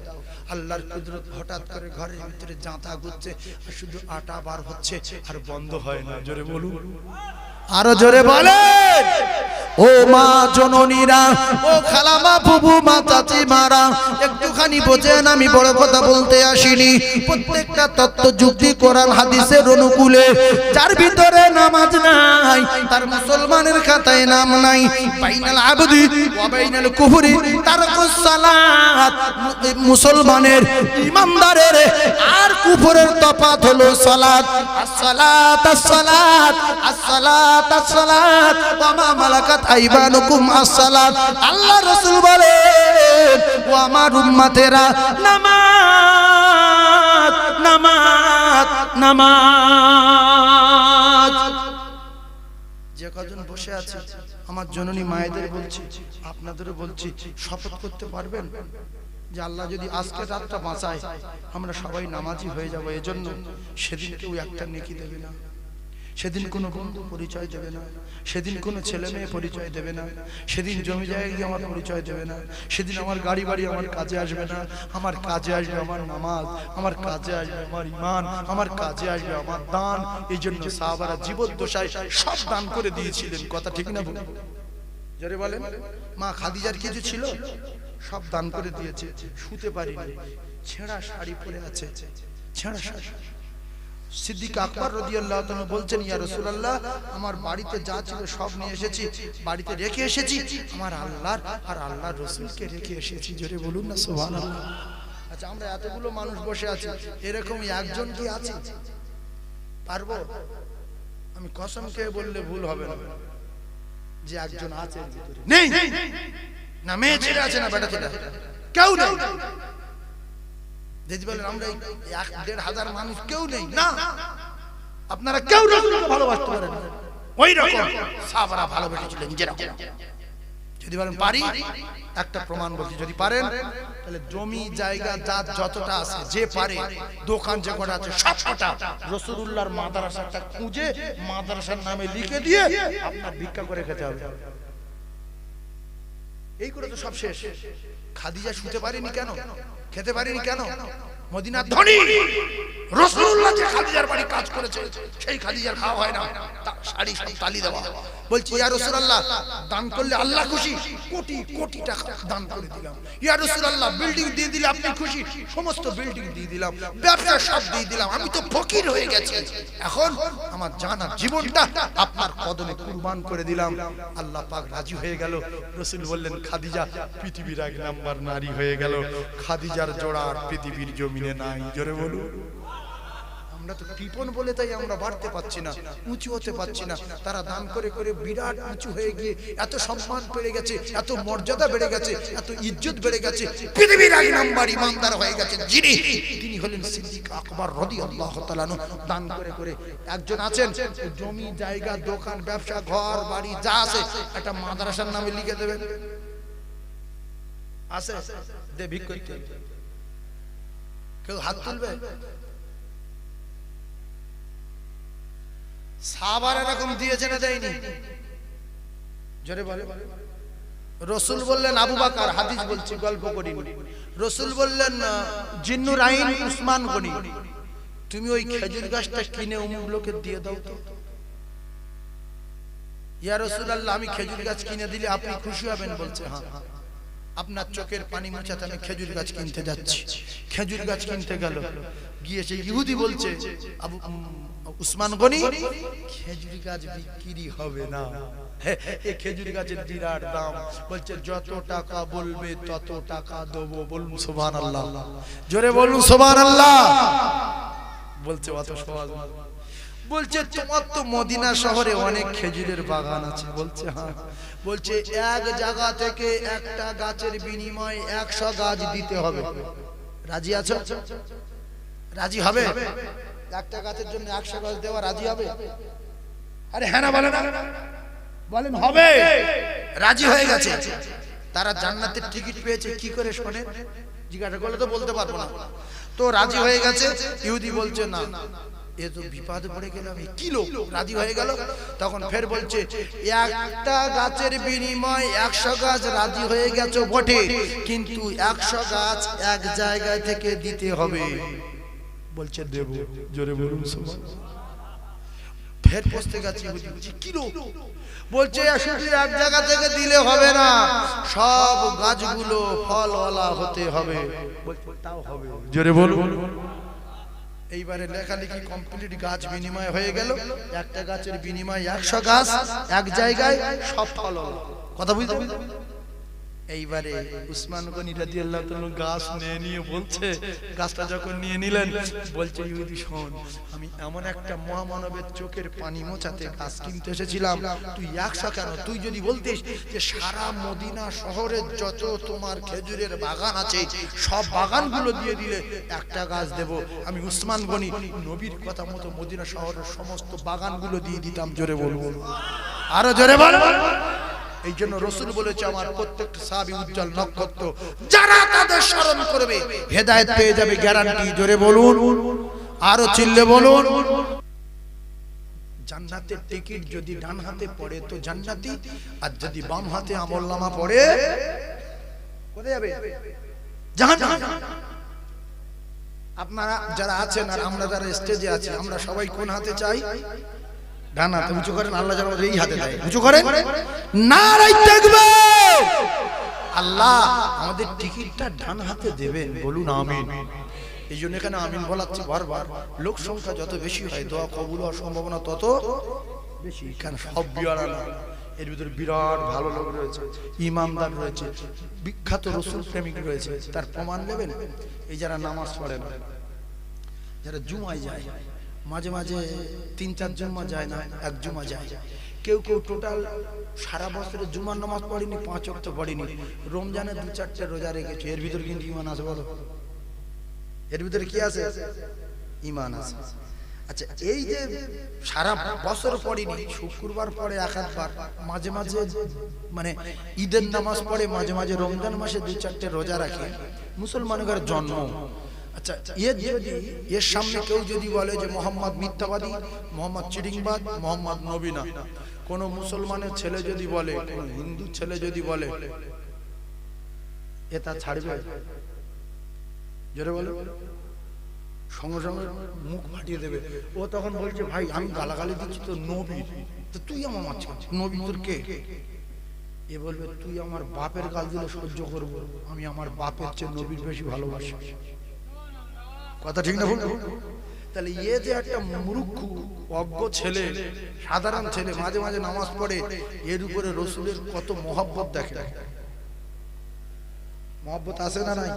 S1: আল্লাহর কুদরত, হঠাৎ করে ঘরের ভিতরে জাঁতা ঘুরছে, আর শুধু আটা বার হচ্ছে আর বন্ধ হয় না। জোরে বলুন, আরো জোরে বলেন। ও মা জননীরা, ও খালামা, ফুফু মা, চাচি মারা, একটুখানি বোঝেন, আমি বড় কথা বলতে আসিনি। প্রত্যেকটা তত্ত্ব যুক্তি কোরআন হাদিসের অনুকূলে। যার ভিতরে নামাজ নাই, তার মুসলমানের খাতায় নাম নাই। বাইনাল আবদি ওয়া বাইনাল কুফরি তারকুস সালাত। মুসলমানের, ইমানদারের আর কুফরের তফাৎ হলো সালাত। as-salat as-salat as-salat as-salat ওয়া মা মালাকাত আইমানুকুম as-salat। আল্লাহ রাসূল বলেন, ও আমার উম্মতেরা, নামাজ নামাজ নামাজ। যে কজন বসে আছে, আমার জননী মায়েদের বলছি, আপনাদেরও বলছি, শপথ করতে পারবেন যে আল্লাহ যদি আজকে রাতটা বাঁচায়, আমরা সবাই নামাজি হয়ে যাব। এজন্য সেদিন কেউ একটা নেকি দেবে না, সেদিন কোনো বন্ধু পরিচয় দেবে না, সেদিন কোনো ছেলে মেয়ে পরিচয় দেবে না, সেদিন জমি জায়গা আমার পরিচয় দেবে না, সেদিন আমার গাড়ি বাড়ি আমার কাজে আসবে না। আমার কাজে আসবে আমার নামাজ, আমার কাজে আসবে আমার ঈমান, আমার কাজে আসবে আমার দান। এই জন্য সাহাবারা জীবদ্দশায় সব দান করে দিয়েছিলেন। কথা ঠিক না বলুন? জোরে বলেন। মা খাদিজার কিছু ছিল? সব দান করে দিয়েছে। শুতে পারিনি, ছেঁড়া শাড়ি পরে আছে, ছেঁড়া শাড়ি। সিদ্দিক আকবর রাদিয়াল্লাহু তাআলা বলছেন, ইয়া রাসূলুল্লাহ, আমার বাড়িতে যা ছিল সব নিয়ে এসেছি, বাড়িতে রেখে এসেছি, আমার আল্লাহর আর আল্লাহর রাসূলকে রেখে এসেছি। জোরে বলুন না সুবহানাল্লাহ। আচ্ছা আমরা এতগুলো মানুষ বসে আছি, এরকম একজন কি আছে? পারবো? আমি কসম খেয়ে বললে ভুল হবে না যে একজন আছে। নেই না, মেয়ে ছেলে আছে না বেটা ছেলে, কেউ নেই। যদি বলেন আমরা 1,500 মানুষ কেউ নেই, না আপনারা কেউ রাসূলকে ভালোবাসতে পারেন না, ওই রকম সাহাবারা ভালোবেসেছিলেন যেরকম। যদি বলেন পারি, একটা প্রমাণ বলছি, যদি পারেন তাহলে জমি জায়গা যা যতটা আছে, যে পারে দোকান যে কটা আছে সবকটা রাসূলুল্লাহর মাদ্রাসাটা খুঁজে মাদ্রাসার নামে লিখে দিয়ে আপনার ভিক্ষা করে খেতে হবে। এই করে তো সব শেষ। খাদিজা শুতে পারেনি কেন, খেতে পারেনি কেন? মদিনার ধনী রাসূলুল্লাহ যে খাদিজার বাড়ি কাজ করেছে, সেই খাদিজার খাওয়া হয় না, শাড়ি সব তালি দেওয়া। বলছি ইয়া রাসূলুল্লাহ, দান করলে আল্লাহ খুশি, কোটি কোটি টাকা দান করে দিলাম। ইয়া রাসূলুল্লাহ, বিল্ডিং দিয়ে দিলে আপনি খুশি, সমস্ত বিল্ডিং দিয়ে দিলাম, ব্যবসা সব দিয়ে দিলাম, আমি তো ফকির হয়ে গেছি, এখন আমার জানা জীবনটা আপনার কদমে কুরবান করে দিলাম। আল্লাহ পাক রাজি হয়ে গেল। রাসূল বললেন খাদিজা পৃথিবীর 1 নাম্বার নারী হয়ে গেল। খাদিজার জোড়া আর পৃথিবীর জমিনে নাই। জোরে বলুন। আমরা তো কৃপণ বলে তাই আমরা বাড়তে পারছি না, উঁচু হতে পারছি না। তারা দান করে করে বিরাট উঁচু হয়ে গিয়ে এত সম্মান বেড়ে গেছে, এত মর্যাদা বেড়ে গেছে, এত ইজ্জত বেড়ে গেছে, পৃথিবীর 1 নাম্বার ইমানদার হয়ে গেছে যিনি, তিনি হলেন সিদ্দিক আকবর রাদিয়াল্লাহু তাআলা আনহু। দান করে করে একজন আছেন, জমি জায়গা দোকান ব্যবসা ঘর বাড়ি যা আছে একটা মাদ্রাসার নামে লিখে দেবেন। আছে দে ভিক করতে, কেউ হাত তুলবে? সাহাবারা এরকম দিয়েছে না দেয়নি? জোরে বলে। রাসূল বললেন আবু বকর, হাদিস বলছি গল্প করিনি, রাসূল বললেন জিন্নুর আইন উসমান গনি, তুমি ওই খেজুর গাছটা কিনে অমুক লোকে দিয়ে দাও তো। ইয়া রাসূলুল্লাহ, আমি খেজুর গাছ কিনে দিলে আপনি খুশি হবেন? বলছে হ্যাঁ, আপনার চোখের পানি মোছাতে আমি খেজুর গাছ কিনতে যাচ্ছি। খেজুর গাছ কিনতে গেল, গিয়েছে ইহুদি বলছে আবু উসমান গনি, খেজুর গাছ বিক্রি হবে না, এই খেজুর গাছের বিরাট দাম। বলছে যত টাকা বলবে তত টাকা দেবো। বলুন সুবহানাল্লাহ, জোরে বলুন সুবহানাল্লাহ। বলছে অত সহজ না। বলছে তোমার তো মদিনা শহরে অনেক খেজুরের বাগান আছে। বলছে হ্যাঁ। বলছে এক জায়গা থেকে একটা গাছের বিনিময়ে 100 গাছ দিতে হবে, রাজি আছো? রাজি হবে? একটা গাছের জন্য 100 গাছ দেওয়া রাজি হবে? আরে হ্যাঁ না বলেন, বলেন হবে। রাজি হয়ে গেছে। তারা জান্নাতের টিকিট পেয়েছে কি করে শোনেন, জিজ্ঞাসা করলে তো বলতে পারবো না। তো রাজি হয়ে গেছে। ইহুদি বলছে না, এ তো বিপদে পড়ে গেলাম, কি লোক রাজি হয়ে গেল। তখন ফের বলছে একটা গাছের বিনিময়ে 100 গাছ রাজি হয়ে গেছো বটে, কিন্তু 100 গাছ এক জায়গায় থেকে দিতে হবে। বলছে দেব। জোরে বলুন সুবহানাল্লাহ। ফের বসতে গেছে ইহুদি, কি লোক? বলছে শুধু এক জায়গা থেকে দিলে হবে না, সব গাছগুলো ফলওয়ালা হতে হবে। বলছে তাও হবে। জোরে বলুন। এইবারে লেখালেখি কমপ্লিট, গাছ বিনিময় হয়ে গেল। একটা গাছের বিনিময়ে 100 গাছ এক জায়গায়, সব ফলওয়ালা। কথা বুঝতে? এইবারে উসমান গনি রাদিয়াল্লাহু তাআলা গাছ নিয়ে বলছে, গাছটা যখন নিয়ে নিলেন, বলছে ইহুদি শোন, আমি এমন একটা মহামানবের চোখের পানি মোছাতে গাছ কিনতে এসেছিলাম, তুই 100 কেন? তুই যদি বলতিস যে সারা মদিনা শহরে যত তোমার খেজুরের বাগান আছে সব বাগানগুলো দিয়ে দিলে একটা গাছ দেব, আমি উসমান গনি নবীর কথা মতো মদিনা শহরের সমস্ত বাগানগুলো দিয়ে দিতাম। জোরে বলবো, আরো জোরে বল। এই জন্য রাসূল বলেছে আমার প্রত্যেকটা সাহাবী উজ্জ্বল নক্ষত্র, যারা তাদের স্মরণ করবে হেদায়েত পেয়ে যাবে, গ্যারান্টি। জোরে বলুন, আরো চিল্লে বলুন। জান্নাতের টিকিট যদি ডান হাতে পড়ে তো জান্নাতি, আর যদি বাম হাতে আমলনামা পড়ে কোথায় যাবে? জাহান্নাম। আপনারা যারা আছেন আর আমরা যারা স্টেজে আছি, আমরা সবাই কোন হাতে চাই? ডান হাতে। উঁচু করেন, আল্লাহ যেন এই হাতে দেয়। উঁচু করেন, নারায়ে তাকবীর। আল্লাহ আমাদের টিকিটটা ডান হাতে দেবেন, বলুন আমিন। এই জন্য এখানে আমিন বলাচ্ছি বারবার। লোক সংখ্যা যত বেশি হয় দোয়া কবুল হওয়ার সম্ভাবনা তত বেশি। কারণ সব বিয়ারা না, এর ভিতরে বিরাট ভালো লোক রয়েছে, ইমামদার রয়েছে, বিখ্যাত রসুল প্রেমিক রয়েছে। তার প্রমাণ নেবেন এই যারা নামাজ পড়ে না, যারা জুমায় যায়, মাঝে মাঝে 3-4 জুম্মা যায় না, 1 জুমা যায়। কেউ কেউ টোটাল সারা বছরে জুমার নামাজ পড়েনি, 5 ওয়াক্ত পড়েনি, রমজানে 2-4টে রোজা রেখেছে। এর ভিতরে কিন্তু ইমান আছে বলো? এর ভিতরে কি আছে? ইমান আছে। আচ্ছা, এই যে সারা বছর পড়েনি, শুক্রবার পড়ে 1-8 বার, মাঝে মাঝে মানে ঈদের নামাজ পড়ে, মাঝে মাঝে রমজান মাসে 2-4টে রোজা রাখে, মুসলমানের জন্ম। আচ্ছা, এর সামনে কেউ যদি বলে যে মোহাম্মদ মিথ্যাবাদী, মোহাম্মদ চিটিংবাজ, মোহাম্মদ নবী না, কোন মুসলমানের ছেলে যদি বলে, কোন হিন্দু ছেলে যদি বলে, এটা ছাড়বে? জোরে বলো। সঙ্গে সঙ্গে মুখ ফাটিয়ে দেবে। ও তখন বলছে ভাই আমি গালাগালি দিচ্ছি তো নবী, তো তুই আমার মাঝখানে নবী তোর কে? এ বলবে তুই আমার বাপের গাল দিলে সহ্য করবো, আমি আমার বাপের চেয়ে নবীর বেশি ভালোবাসি। কথা ঠিক না ভুল? তাহলে এ যে একটা মূর্খ অজ্ঞ ছেলে, সাধারণ ছেলে, মাঝে মাঝে নামাজ পড়ে, এর উপরে রসুলের কত মহব্বত দেখে। মহব্বত আছে না নাই?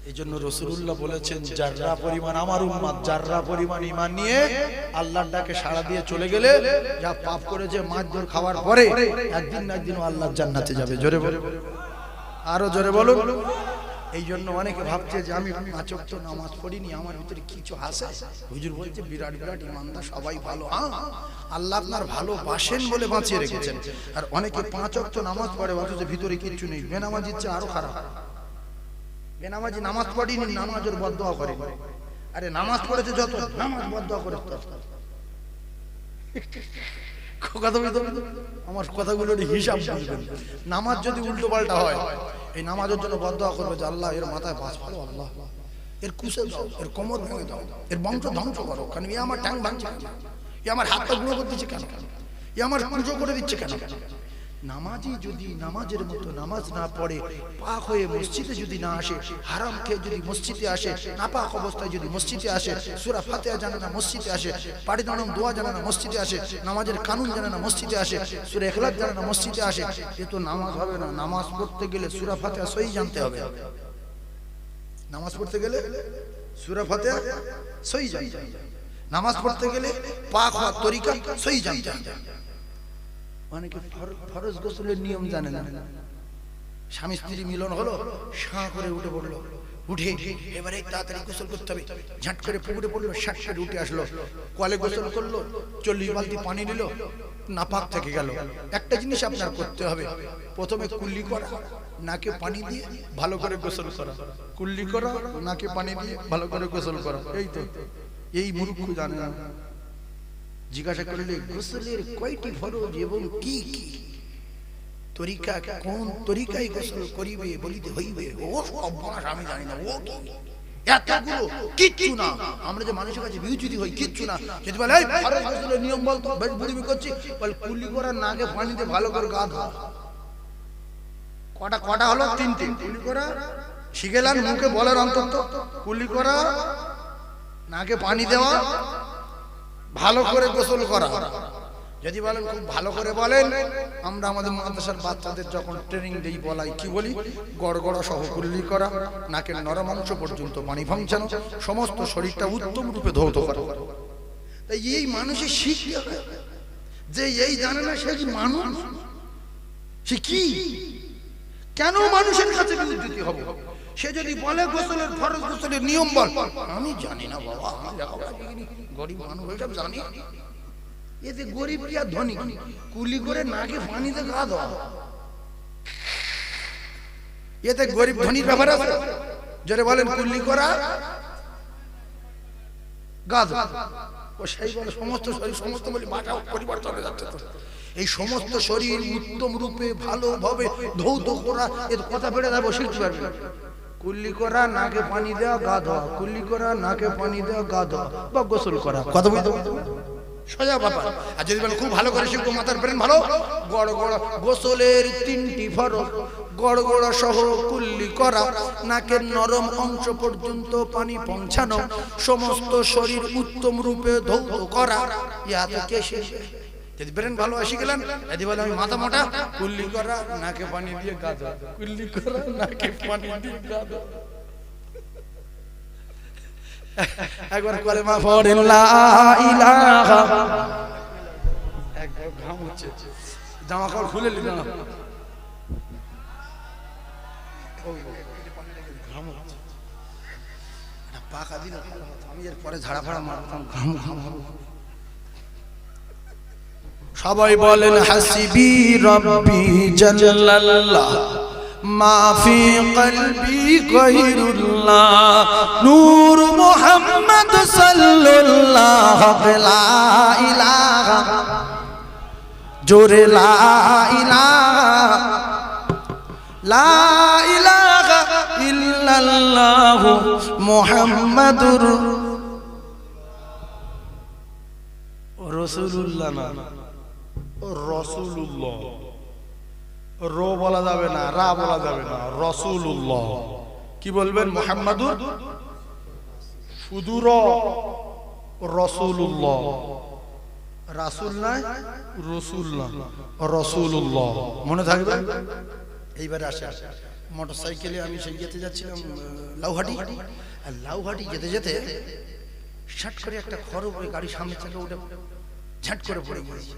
S1: এই জন্য রাসূলুল্লাহ বলেছেন যাররা পরিমাণ আমার উম্মত, যাররা পরিমাণ ঈমান নিয়ে আল্লাহর ডাকে সাড়া দিয়ে চলে গেলে, যা পাপ করেছে মারধর খাওয়ার পরে একদিন না একদিন আল্লাহর জান্নাতে যাবে। জোরে বলুন, আরো জোরে বলুন। এই জন্য অনেকে ভাবছে যে আমি 5 ওয়াক্ত নামাজ পড়িনি, আমার ভিতরে কিছু আছে। হুজুর বলছে বিরাট বিরাট ঈমানদার সবাই ভালো। হ্যাঁ, আল্লাহ আপনার ভালোবাসেন বলে বাঁচিয়ে রেখেছেন। আর অনেকে 5 ওয়াক্ত নামাজ পড়ে অথচ ভিতরে কিছু নেই, বেনামাজির চেয়ে আরো খারাপ। বেনামাজি নামাজ পড়িনি, নামাজের বদদোয়া করে। আরে নামাজ পড়েছে যত, নামাজ বদদোয়া করে তত। আমার কথাগুলোর হিসাব বুঝবেন। নামাজ যদি উল্টো পাল্টা হয়, এই নামাজের জন্য বদদোয়া করবে যে আল্লাহ এর মাথায় বাস ফালো, আল্লাহ এর কুশে দাও, এর কোমর ভেঙে দাও, এর বংশ ধ্বংস করো। কারণ এ আমার ট্যাং ভাঙছে কেন? এ আমার হাতটা গুঁড়ো করে দিচ্ছে কেন? এ আমার পুজো করে দিচ্ছে কেন? নামাজি যদি নামাজের মতো নামাজ না পড়ে, পাক হয়ে মসজিদে যদি না আসে, হারাম খেয়ে যদি মসজিদে আসে, নাপাক অবস্থায় যদি মসজিদে আসে, সূরা ফাতিহা জানে না মসজিদে আসে, পাড়ি দাঁড়ানো দোয়া জানে না মসজিদে আসে, নামাজের কানুন জানে না মসজিদে আসে, সূরা ইখলাস জানে না মসজিদে আসে, এ তো নামাজ হবে না। নামাজ পড়তে গেলে সূরা ফাতিহা সহি জানতে হবে। নামাজ পড়তে গেলে সূরা ফাতিহা সহি জানতে হবে। নামাজ পড়তে গেলে পাক হওয়ার তরিকা সহি জানতে হবে। অনেকে ফরজ গোসলের নিয়ম জানে না। স্বামী স্ত্রী মিলন হলো, শাঁ করে উঠে পড়লো, উঠে এবারে তাড়াতাড়ি গোসল করতে হবে, ঝাট করে পুকুরে পড়লো, শাট করে উঠে আসলো, কলে গোসল করলো, 40 বালতি পানি নিল, নাপাক থেকে গেল। একটা জিনিস আপনার করতে হবে, প্রথমে কুল্লি করা, নাকে পানি দিয়ে ভালো করে গোসল করা। কুল্লি করা, নাকে পানি দিয়ে ভালো করে গোসল করা। এই তো, এই মূর্খ জানে না। জিজ্ঞাসা করলে গোসলের কয়টি ফরজ এবং কি কি তরিকা, কোন তরিকায় গোসল করিবে বলিতে হইবে, ও সব আমি জানি না। ও এতগুলো কিচ্ছু না। আমরা যে মানুষের কাছে বিউচিত হই, কিচ্ছু না। যদি বলে এই ফরজ গোসলের নিয়ম বলতো, বেশ বুড়িমি করছি, বল কুলি করা, নাকে পানিতে ভালো করে গা ধোয়া। কটা হলো? 3টে। কুলি করা শিখেলাম, মুখে বলার অন্তত কুলি করা, নাকে পানি দেওয়া, ভালো করে গোসল করা। যদি বলেন খুব ভালো করে বলেন, আমরা আমাদের মাদ্রাসার বাচ্চাদের যখন ট্রেনিং দেই বলাই, কি বলি? গড়গড়া সহ কুল্লি করা, নাকের নরম অংশ পর্যন্ত পানি পৌঁছানো, সমস্ত শরীরটা উত্তম রূপে ধৌত করা। তাই এই মানুষের শিখতে হবে। যে এই জানে না সে কি মানুষ? সে কি? কেন মানুষের কাছে বিউজ্জতি হবে? সে যদি বলে গোসলের ফরজ গোসলের নিয়ম বল, আমি জানি না বাবা, আমি লেখাপড়া শিখিনি, গরিব মানুষ ওইসব জানি। এতে গরিব কি আর ধনী? কুলি করে নাকে পানিতে গা দেওয়া, এতে গরিব ধনীর ব্যাপার আছে? যারা বলেন কুলি করা, গা দেওয়া, ও সেই বলে সমস্ত শরীর, সমস্ত বলি ভাষা পরিবর্তন হয়ে যাচ্ছে। তো এই সমস্ত শরীর উত্তম রূপে ভালোভাবে ধৌত করা, এর কথা বেড়ে যাবো, শিখতে পারবে। কুল্লি করা, নাকে পানি দেওয়া, গা ধোয়া, কুল্লি করা, নাকে পানি দেওয়া, গা ধোয়া বা গোসল করা, কথা বলতে সোজা ব্যাপার। আর যদি বলেন খুব ভালো করে শিখবো, মাথার ব্রেন ভালো, গড় গড় গোসলের 3টি ফরজ, গড় গড় সহ কুল্লি করা, নাকের নরম অংশ পর্যন্ত পানি পৌঁছানো, সমস্ত শরীর উত্তম রূপে ধৌত করা। ইয়া তো কে শিখবে? যদি ব্রেন ভালো আসি গেলেন, যদি বলে আমি মাথা মোটা, কুল্লি করা নাকে পানি দিয়ে গাদা, কুল্লি করা নাকে পানি দিয়ে গাদা। একবার কলেমা পড়েন লা ইলাহা, একবার ঘাম হচ্ছে, জামা কাপড় খুলে নিলাম, ঘাম হচ্ছে, পাকা দিন আমি এর পরে ঝাড়া ফাড়া মারতাম, ঘাম ঘাম হবে। সবাই বলেন হাসিবি রব্বি জাল্লাল্লাহ মা ফি কলবি গায়রুল্লাহ নূর মুহাম্মদ সাল্লাল্লাহু লা ইলাহা, জোরে লা ইলাহা, লা ইলাহা ইল্লাল্লাহ মুহাম্মাদুর রাসূলুল্লাহ, না রাসূলুল্লাহ, র বলা যাবে না, রা বলা যাবে না, রাসূলুল্লাহ। কি বলবেন? মুহাম্মাদুর, শুধু র, রাসূলুল্লাহ, রাসূল নয়, রাসূল না, রাসূলুল্লাহ, মনে থাকবে। এইবারে আসে, মোটরসাইকেলে আমি সেই যেতে যাচ্ছিলাম লাউহাটি, আর লাউহাটি যেতে যেতে ঝাট করে একটা খড় ওই গাড়ির সামনে থেকে উঠে ঝাট করে পড়ে গিয়েছি।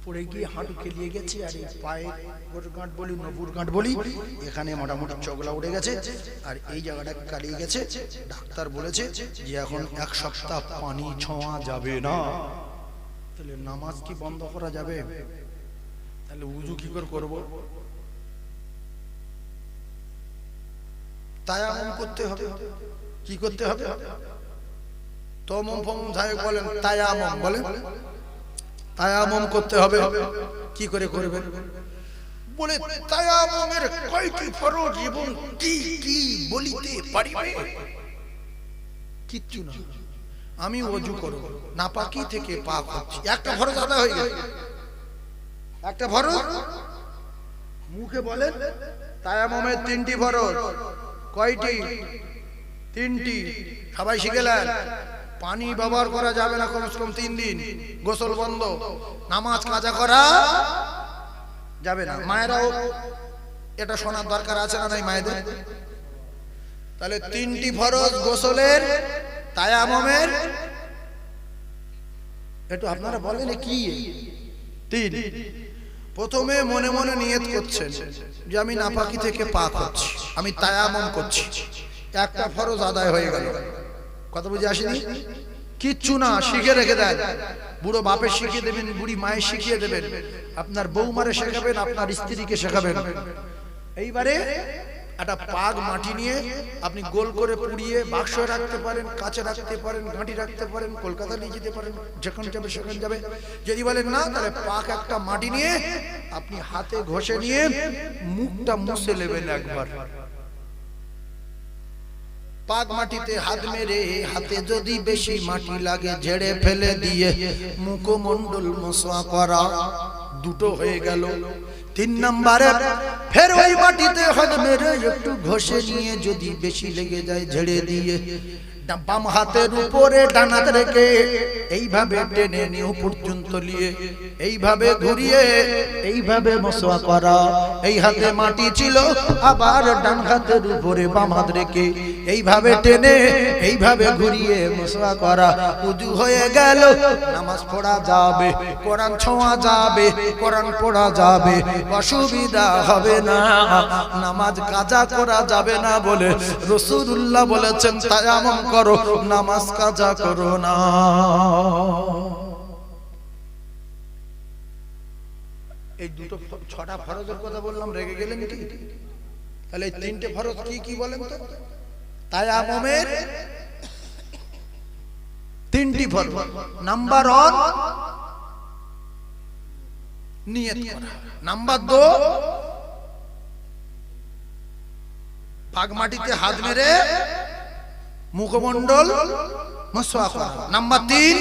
S1: পড়ে গিয়ে হাঁটু খেলিয়ে গেছে, আর এই পায়ে গাঁট বলি, নবুর গাঁট বলি, এখানে মোটামুটি চগলা উঠে গেছে, আর এই জায়গাটা কালিয়ে গেছে। ডাক্তার বলেছে যে এখন 1 সপ্তাহ পানি ছোঁয়া যাবে না। তাহলে নামাজ কি বন্ধ করা যাবে? তাহলে উযু কি করে করব? তায়াম্মুম করতে হবে। কি করতে হবে? তমম ফমম যাই বলেন, তায়াম্মুম বলেন, তায়াম্মুম করতে হবে। কি করে করবেন? বলে তায়াম্মুমের কয়টি ফরজ এবং কি কি বলিতে পারিবে? কিচ্ছু না, আমি ওযু করব, নাপাকি থেকে পাক হচ্ছি। একটা ফরজ আদায় হয়ে গেছে, একটা ফরজ। মুখে বলেন তায়াম্মুমের 3টি ফরজ। কয়টি? 3টি। সবাই শিখেলেন। পানি ব্যবহার করা যাবে না কমসে কম 3 দিন, গোসল বন্ধ, নামাজ কাজা করা যাবে না। মায়েরাও এটা শোনার দরকার আছে না নাই মায়েদের? তাহলে 3টি ফরজ গোসলের, তায়াম্মুমের, একটু আপনারা বলেন কি 3? প্রথমে মনে মনে নিয়ত করছেন যে আমি নাপাকি থেকে পাক হচ্ছি, আমি তায়াম্মুম করছি। একটা ফরজ আদায় হয়ে গেল। কথা বুঝে আসেনি? কিচ্ছু না, শিখে রেখে দেন। বুড়ো বাপে শিখিয়ে দেবেন, বুড়ি মায়ের শিখিয়ে দেবেন, আপনার বৌমারে শেখাবেন, আপনার স্ত্রীকে শেখাবেন। এইবারে একটা পাক মাটি নিয়ে আপনি গোল করে পুড়িয়ে বাক্সে রাখতে পারেন, কাছে রাখতে পারেন, ঘাঁটি রাখতে পারেন, কলকাতা নিয়ে যেতে পারেন, যেখানে যাবে সেখানে যাবে। যদি বলেন না, তাহলে পাক একটা মাটি নিয়ে আপনি হাতে ঘষে নিয়ে মুখটা মুছে নেবেন একবার। পাক মাটিতে হাত মেরে, হাতে যদি বেশি মাটি লাগে ঝেড়ে ফেলে দিয়ে মুখমণ্ডল মোছা করা, দুটো হয়ে গেল। 3 নম্বরে ফের ওই মাটিতে হাত মেরে একটু ঘষে নিয়ে যদি বেশি লেগে যায় ঝেড়ে দিয়ে বাম হাতের উপরে ডান হাত রেখে এইভাবে টেনে নিয়ে পর্যন্ত নিয়ে এইভাবে ঘুরিয়ে এইভাবে মোছা করা। এই হাতে মাটি ছিল, আবার ডান হাতের উপরে বাম হাত রেখে এইভাবে টেনে এইভাবে ঘুরিয়ে মোছা করা। উযু হয়ে গেল, নামাজ পড়া যাবে, কোরআন ছোঁয়া যাবে, কোরআন পড়া যাবে, অসুবিধা হবে না। নামাজ কাজা করা যাবে না বলে রাসূলুল্লাহ বলেছেন তায়াম্মুম করো, নামাজ কাজা করো না। এই দুটো 6টা ফরজের কথা বললাম, রেগে গেলেন কি? তাহলে এই 3টে ফরজ কি কি বলেন তো? তায়াম্মুমের 3টি ফরজ। নাম্বার 1 নিয়ত করা। নাম্বার 2 পাক মাটিতে হাত মেরে মুখমণ্ডল মোছা করা। নাম্বার 3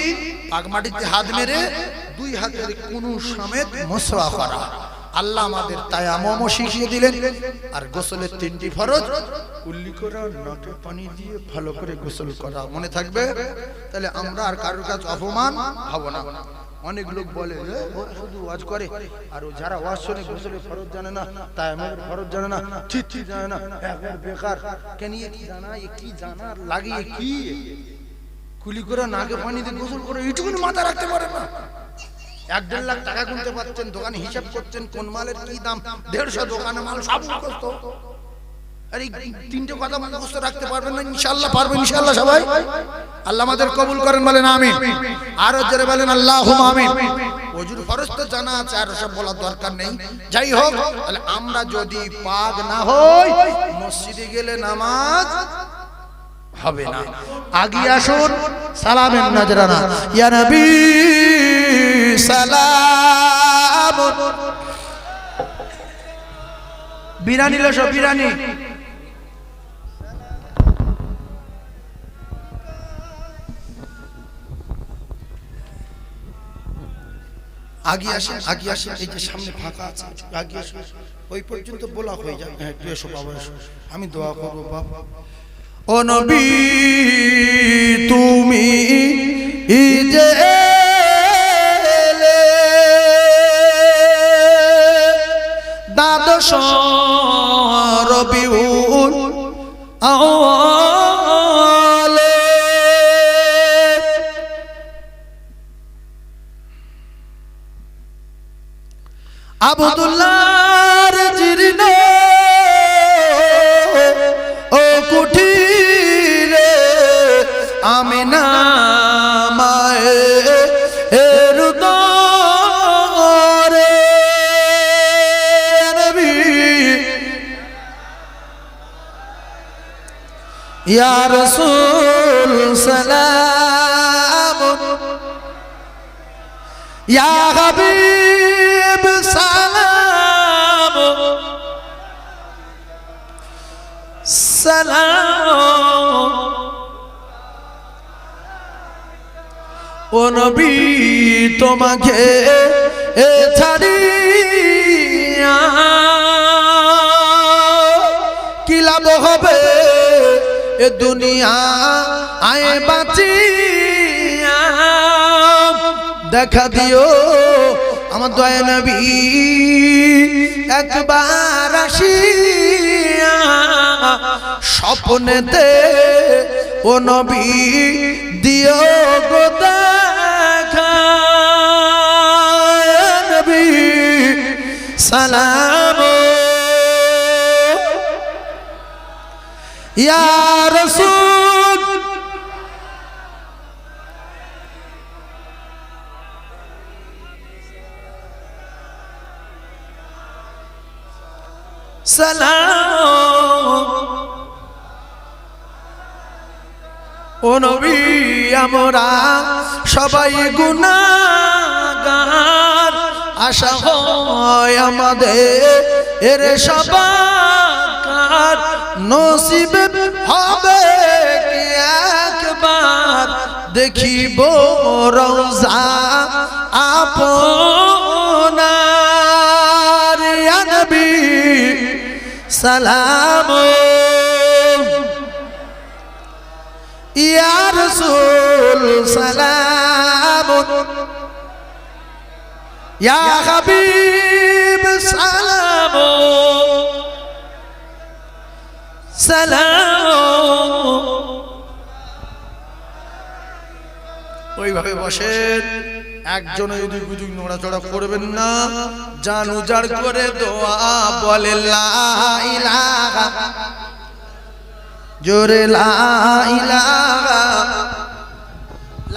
S1: পাক মাটিতে হাত মেরে 2 হাতের কুনু সমেত মোছা করা। আল্লাহ আমাদের তায়াম্মুম শিখিয়ে দিলেন। আর গোসলের 3টি ফরজ, কুল্লি করা, নাকে পানি দিয়ে ভালো করে গোসল করা। মনে থাকবে? তাহলে আমরা আর কারোর কাছে অপমান হব না। অনেক লোক বলে ও শুধু ওয়াজ করে, আর ও যারা ওয়াজ শুনে গোসলের ফরজ জানে না, তায়াম্মুমের ফরজ জানে না, ঠিক জানে না, একবার বেকার। কেন কি জানা, কি জানা লাগিয়ে কি কুলি করে নাকে পানি দিয়ে গোসল করে এইটুকুনি মাথা রাখতে পারে না। 1-1.5 লাখ টাকা গুনতে পারছেন, দোকানে হিসাব করছেন কোন মালের কি দাম, 150 দোকানে মাল সব মুখস্থ। আরে 3টে কথা মুখস্থ রাখতে পারবেন না? ইনশাআল্লাহ পারবেন, ইনশাআল্লাহ সবাই। আল্লাহ আমাদের কবুল করেন, বলেন আমিন। আর জোরে বলেন আল্লাহুম্মা আমিন। ওযুর ফরজ তো জানা আছে, আর সব বলার দরকার নেই। যাই হোক, তাহলে আমরা যদি পাক না হই, মসজিদে গেলে নামাজ হবে না। আগে আসুন সালামের নজরানা। ইয়া নবী সালাম। বিরানি লসো, বিরানি। আগে আসেন, আগে আসেন, এই যে সামনে ফাঁকা আছে, আগে আসেন। ওই পর্যন্ত বলা হয়ে যায়। হ্যাঁ, একটু এসো বাবা, এসো, আমি দোয়া করবো বাবা। ও নবী তুমি যে দ্বাদশ রবিউল আউয়াল, আব্দুল্লাহর জীর্ণ ও কুঠিরে আমিনা মায়ের দরে নবী ইয়া রাসূল সালাম, ইয়া হাবিব সালাম, সালাম। ও নবী তোমাকে ছাড়িয়া কি লাভ হবে এ দুনিয়া আয়ে বাঁচিয়া, দেখা দিও আমার দয়া নবী একবার আসিয়া স্বপ্নেতে, ও নবী দিও গো দেখা। নবী সালাম, ইয়া রাসূল সালাম। ও নবী আমরা সবাই গুনাহগার, আশা হয় আমাদের এর সবার নসিবে হবে কি একবার দেখিব রওজা আপনার। ইয়া নবী সালাম, ইয়া রাসূল সালাম, ইয়া হাবিব সালাম, সালাম। ওইভাবে বসেন, একজন এদিক ওদিক নড়াচড়া করবেন না। জান উজাড় করে দোয়া বলে লা ইলাহা, জোরে লা ইলাহা,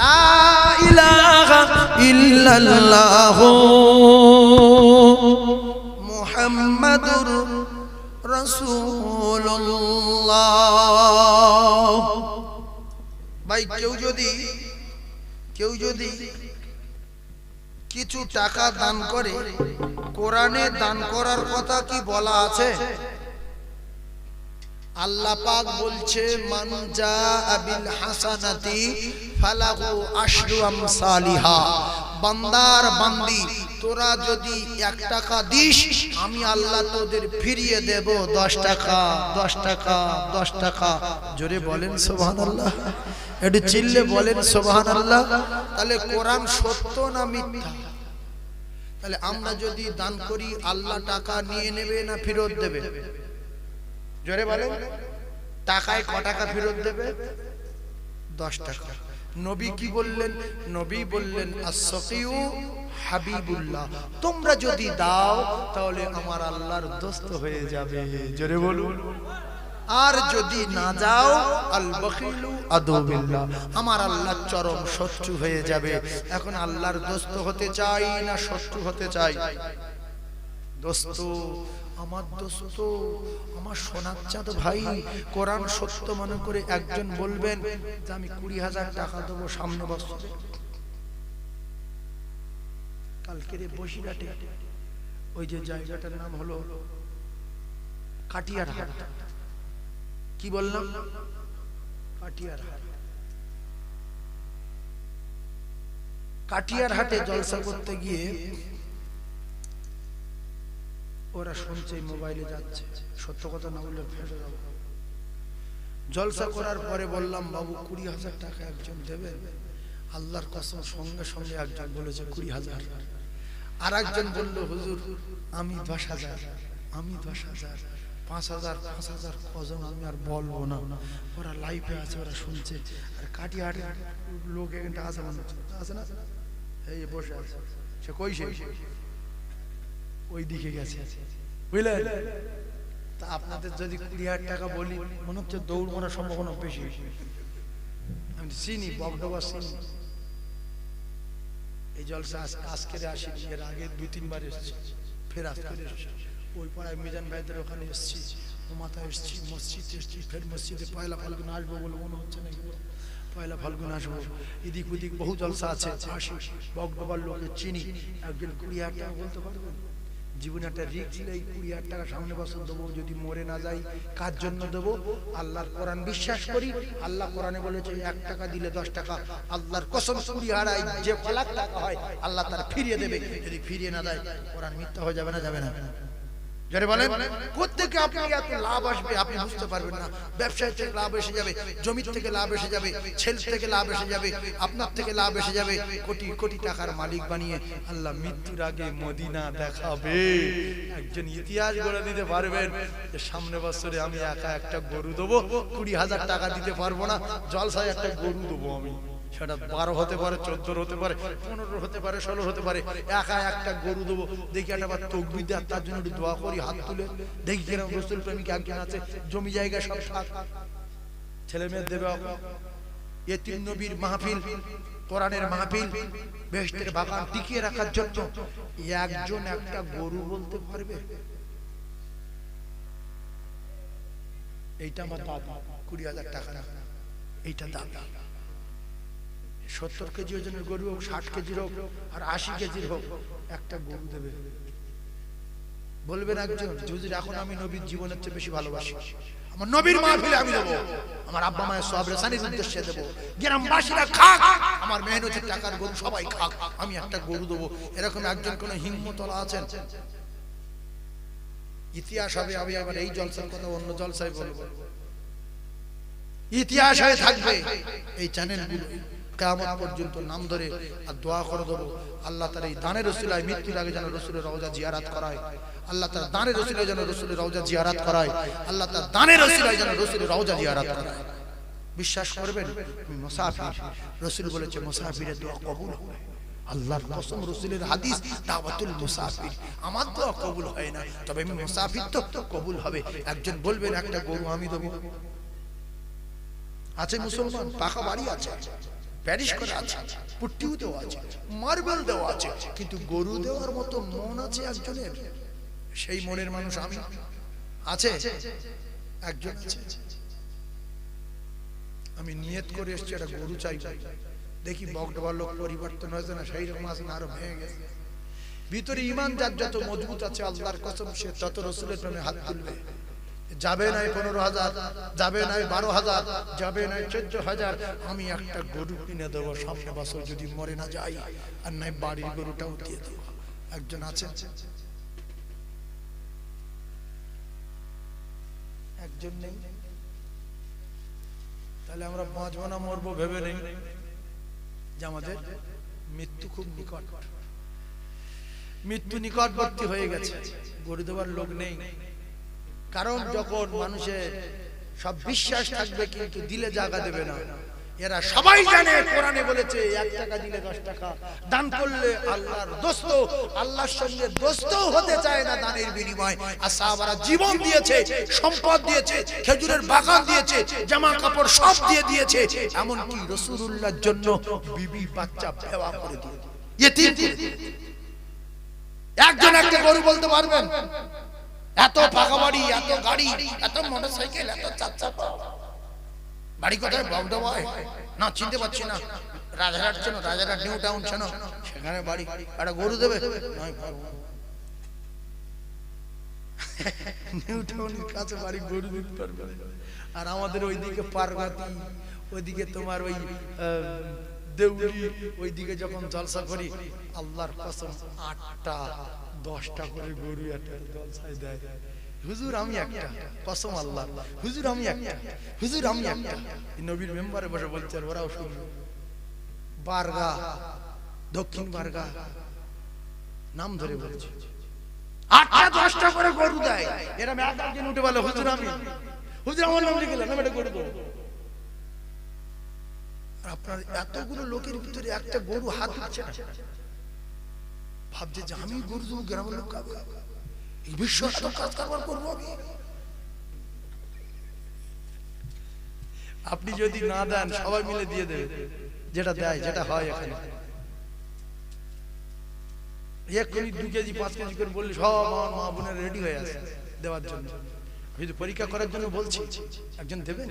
S1: লা ইলাহা ইল্লাল্লাহ মুহাম্মাদুর রাসূলুল্লাহ। ভাই কেউ যদি কিছু টাকা দান করে, কোরআনে দান করার কথা কি বলা আছে? আল্লাহ পাক বলছে মান জাআ বিল হাসানাতি ফালাহু আশরু আমসালিহা। বান্দার বান্দি তোরা যদি 1 টাকা দিস, আমি আল্লাহ তোদের ফিরিয়ে দেব 10 টাকা, 10 টাকা, 10 টাকা। জোরে বলেন সুবহানাল্লাহ, একটু চিল্লে বলেন সুবহানাল্লাহ। তাহলে কোরআন সত্য না মিথ্যা? তাহলে আমরা যদি দান করি আল্লাহ টাকা নিয়ে নেবে না ফেরত দেবে? জোরে বলেন, টাকায় ক টাকা ফেরত দেবে? 10 টাকা। নবী কি বললেন? নবী বললেন as-সাকিউ হাবিবুল্লাহ, তোমরা যদি দাও তাহলে আমার আল্লাহর দোস্ত হয়ে যাবে। জোরে বলুন। আর যদি না যাও আল বখিলু আদুবিল্লাহ, আমার আল্লাহর চরম শত্রু হয়ে যাবে। এখন আল্লাহর দোস্ত হতে চাই না শত্রু হতে চাই? দোস্ত, আমার দোস্ত, আমার সোনার চাঁদ ভাই, কোরআন সত্য মনে করে একজন বলবেন যে আমি 20,000 টাকা দেবো সামনে বছরে। কালকের বসিরহাটে ওই যে জায়গাটার নাম হলো কাটিয়ার হাট, কি বললাম? কাটিয়ার হাট। কাটিয়ার হাটে জলসা করতে গিয়ে ওরা শুনছে মোবাইলে যাচ্ছে, সত্য কথা না বললে ফেসে যাবো। জলসা করার পরে বললাম বাবু 20,000 টাকা একজন দেবেন? আল্লাহর কসম সঙ্গে সঙ্গে একজন বলেছে 20,000। আর একজন বলল হুজুর আমি 10,000, আমি 10,000, 5,000, 5,000 কজন আমি আর বলবো না। ওরা লাইভে আছে, ওরা শুনছে। আর কাটিয়াহাটের লোক এখানটা আছে, আছে না? এই বসে আছে, সে কই? সে ওই দিকে গেছে, বুঝলেন? তা আপনাদের যদি 20,000 টাকা বলি মনে হচ্ছে দৌড় মারার সম্ভাবনা বেশি। আমি চিনি, বকডবা চিনি। এই জলসা আজকে আসি, এর আগে 2-3 বার এসেছি, ফের আজকে এসেছি। ওই পাড়ায় মিজান ভাইদের ওখানে এসেছি, ও মাথায় এসেছি, মসজিদ এসেছি, ফের মসজিদে পয়লা ফাল্গুন আসবো বলে মনে হচ্ছে না, পয়লা ফাল্গুন আসবো। এদিক ওদিক বহু জলসা আছে, আসি। বকডবার লোকে চিনি। একজন 20,000 টাকা বলতে পারবেন? জীবনে একটা রিস্ক নেই, 20,000 টাকা সামনে বছর দেবো, যদি মরে না যাই কার জন্য দেবো? আল্লাহর কোরআন বিশ্বাস করি। আল্লাহ কোরআনে বলেছে 1 টাকা দিলে 10 টাকা। আল্লাহর কসম 20,000 যে 1,00,000 টাকা হয় আল্লাহ তার ফিরিয়ে দেবে। যদি ফিরিয়ে না দেয় কোরআন মিথ্যা হয়ে যাবে না? যাবে না? যারা বলেন কোত্থেকে আপনি এত লাভ আসবে আপনি বুঝতে পারবেন না। ব্যবসায় থেকে লাভ এসে যাবে, জমি থেকে লাভ এসে যাবে, ছেলে থেকে লাভ এসে যাবে, আপনার থেকে লাভ এসে যাবে। কোটি কোটি টাকার মালিক বানিয়ে আল্লাহ মৃত্যুর আগে মদিনা দেখাবে। একজন ইতিহাস গড়ে দিতে পারবেন যে সামনে বছরে আমি একা একটা গরু দেবো, 20,000 টাকা দিতে পারবো না, জলসায় একটা গরু দেবো আমি। সেটা 12 হতে পারে, 14 হতে পারে, 15 হতে পারে, 16 হতে পারে। একা একটা গরু দেবো। দেখি একটা তকবির দেয়, তার জন্য একটু দোয়া করি হাত তুলে। দেখি কিরকম রসুল প্রেমিক একজন আছে, জমি জায়গা সব থাক, ছেলে মেয়ে দেবে। এতিম নবীর মাহফিল, কোরআনের মাহফিল, বেহেশতের বাগান টিকিয়ে রাখার জন্য একজন একটা গরু বলতে পারবে? এইটা আমার দাদা, 20,000 টাকা না, এইটা দাদা। 70 কেজি ওজনের গরু হোক, 60 কেজির হোক, আর 80 কেজির হোক, একটা গরু দেবে। বলবেন একজন হুজুর এখন আমি নবীর জীবনের চেয়ে বেশি ভালোবাসি, আমার নবীর মাহফিলে আমি দেবো, আমার আব্বা মায়ের সওয়াব রেসানির উদ্দেশ্যে দেবো, গ্রামবাসীরা খাক, আমার মেহনতের টাকার গরু সবাই খাক, আমি একটা গরু দেবো। এরকম একজন কোন হিম্মতওয়ালা আছেন? ইতিহাস হবে। আমি আবার এই জলসার কথা অন্য জলসায় বলবো, ইতিহাস হয়ে থাকবে এই চ্যানেলগুলো কিয়ামত পর্যন্ত নাম ধরে। আর দোয়া করে দেবো আল্লাহ তার এই দানের ওসিলায় মৃত্যুর আগে যেন রাসূলের রওজা জিয়ারত করায়, আল্লাহ তার দানের ওসিলায় যেন রাসূলের রওজা জিয়ারত করায়, আল্লাহ তার দানের ওসিলায় যেন রাসূলের রওজা জিয়ারত করায়। বিশ্বাস করবেন আমি মুসাফির, রাসূল বলেছে মুসাফিরের দোয়া কবুল হবে। আল্লাহর কসম, রাসূলের হাদিস দাওয়াতুল মুসাফির, আমার দোয়া কবুল হয় না, তবে আমি মুসাফির তো কবুল হবে। একজন বলবেন একটা গরু আমি দেবো। আছে মুসলমান, পাকা বাড়ি আছে, প্যারিশ করা আছে, পুট্টিও দেওয়া আছে, মার্বেল দেওয়া আছে, কিন্তু গরু দেওয়ার মতো মন আছে একজনের? সেই মনের মানুষ আমি? আছে একজন আছে। আমি নিয়ত করে এসেছি একটা গরু চাই, দেখি বকডবার লোক পরিবর্তন হয়েছে না, সেই রকম আছে না আরো ভেঙে গেছে। ভিতরে ঈমান যার যত মজবুত আছে আল্লাহর কসম সে তত রাসূলের প্রেমে হাত তুলবে। যাবে নাই 15,000, যাবে নাই 12,000, যাবে নাই 14,000, আমি একটা গরু কিনে দেবো সামনে বছর যদি মরে না যাই, আর নাই বাড়ির গরুটাও দিয়ে দেবো। একজন আছে? একজন নেই। তাহলে আমরা বাঁচবো না মরবো ভেবে নেই যে আমাদের মৃত্যু খুব নিকট, মৃত্যু নিকটবর্তী হয়ে গেছে, গরু দেওয়ার লোক নেই। কারণ যখন মানুষের সব বিশ্বাস থাকবে কিন্তু দিলে জায়গা দেবে না। এরা সবাই জানে কোরআনে বলেছে 1 টাকা দিলে 10 টাকা দান করলে আল্লাহর দোস্ত, আল্লাহর সঙ্গে দোস্ত হতে চায় না দানের বিনিময়। আর সাহাবারা জীবন দিয়েছে, সম্পদ দিয়েছে, খেজুরের বাগান দিয়েছে, জামা কাপড় সব দিয়ে দিয়েছে, এমনকি রাসূলুল্লাহর জন্য বিবি বাচ্চা বেওয়া করে দিয়েছে, ইতিম করে দিয়েছে। একজন একটা গরু বলতে পারবেন? এত পাকা বাড়ি, এত গাড়ি, এত মোটরসাইকেল, এত চার চাকা, বাড়ি কোথায়? বগডাবায় না, চিনতে পারছি না, রাজারহাট চেনো? রাজারহাট নিউ টাউন চেনো? সেখানে বাড়ি। একটা গরু দেবে? নয় পারবো। নিউ টাউনের কাছে বাড়ি, গরু দিতে পারবে। আর আমাদের ওইদিকে পার্বতী, ওইদিকে তোমার ওই দেউলি, ওইদিকে যখন জলসা করি, আল্লাহর কসম 8টা 10টা করে গরু একটা জলসায় দেয়। হুজুর আমি একটা, কসম আল্লাহ, হুজুর আমি একটা, হুজুর আমি একটা। নবীর মেম্বারে বসে বলছে, আর ওরাও শুনবে। বারগা, দক্ষিণ বারগা নাম ধরে বলছে, 8টা 10টা করে গরু দেয়। এরা একজন উঠে বলে, হুজুর আমি, হুজুর আমার নাম লিখে না, এটা গরু দেবো। আপনার এতগুলো লোকের ভিতরে একটা গরু হাত দিচ্ছে না, ভাবছে যে আমি গরু দেবো, গ্রামের লোক খাবে, এই বিশ্বাস কাজ কারবার করবো আমি। আপনি যদি না দেন, সবাই মিলে দিয়ে দেবে, যেটা দেয়, যেটা হয় এখানে। 1 কেজি 2 কেজি 5 কেজি করে বললে সব আমার মা বোনের রেডি হয়ে আছে দেওয়ার জন্য। যদি পরীক্ষা করার জন্য বলছি, একজন দেবেন?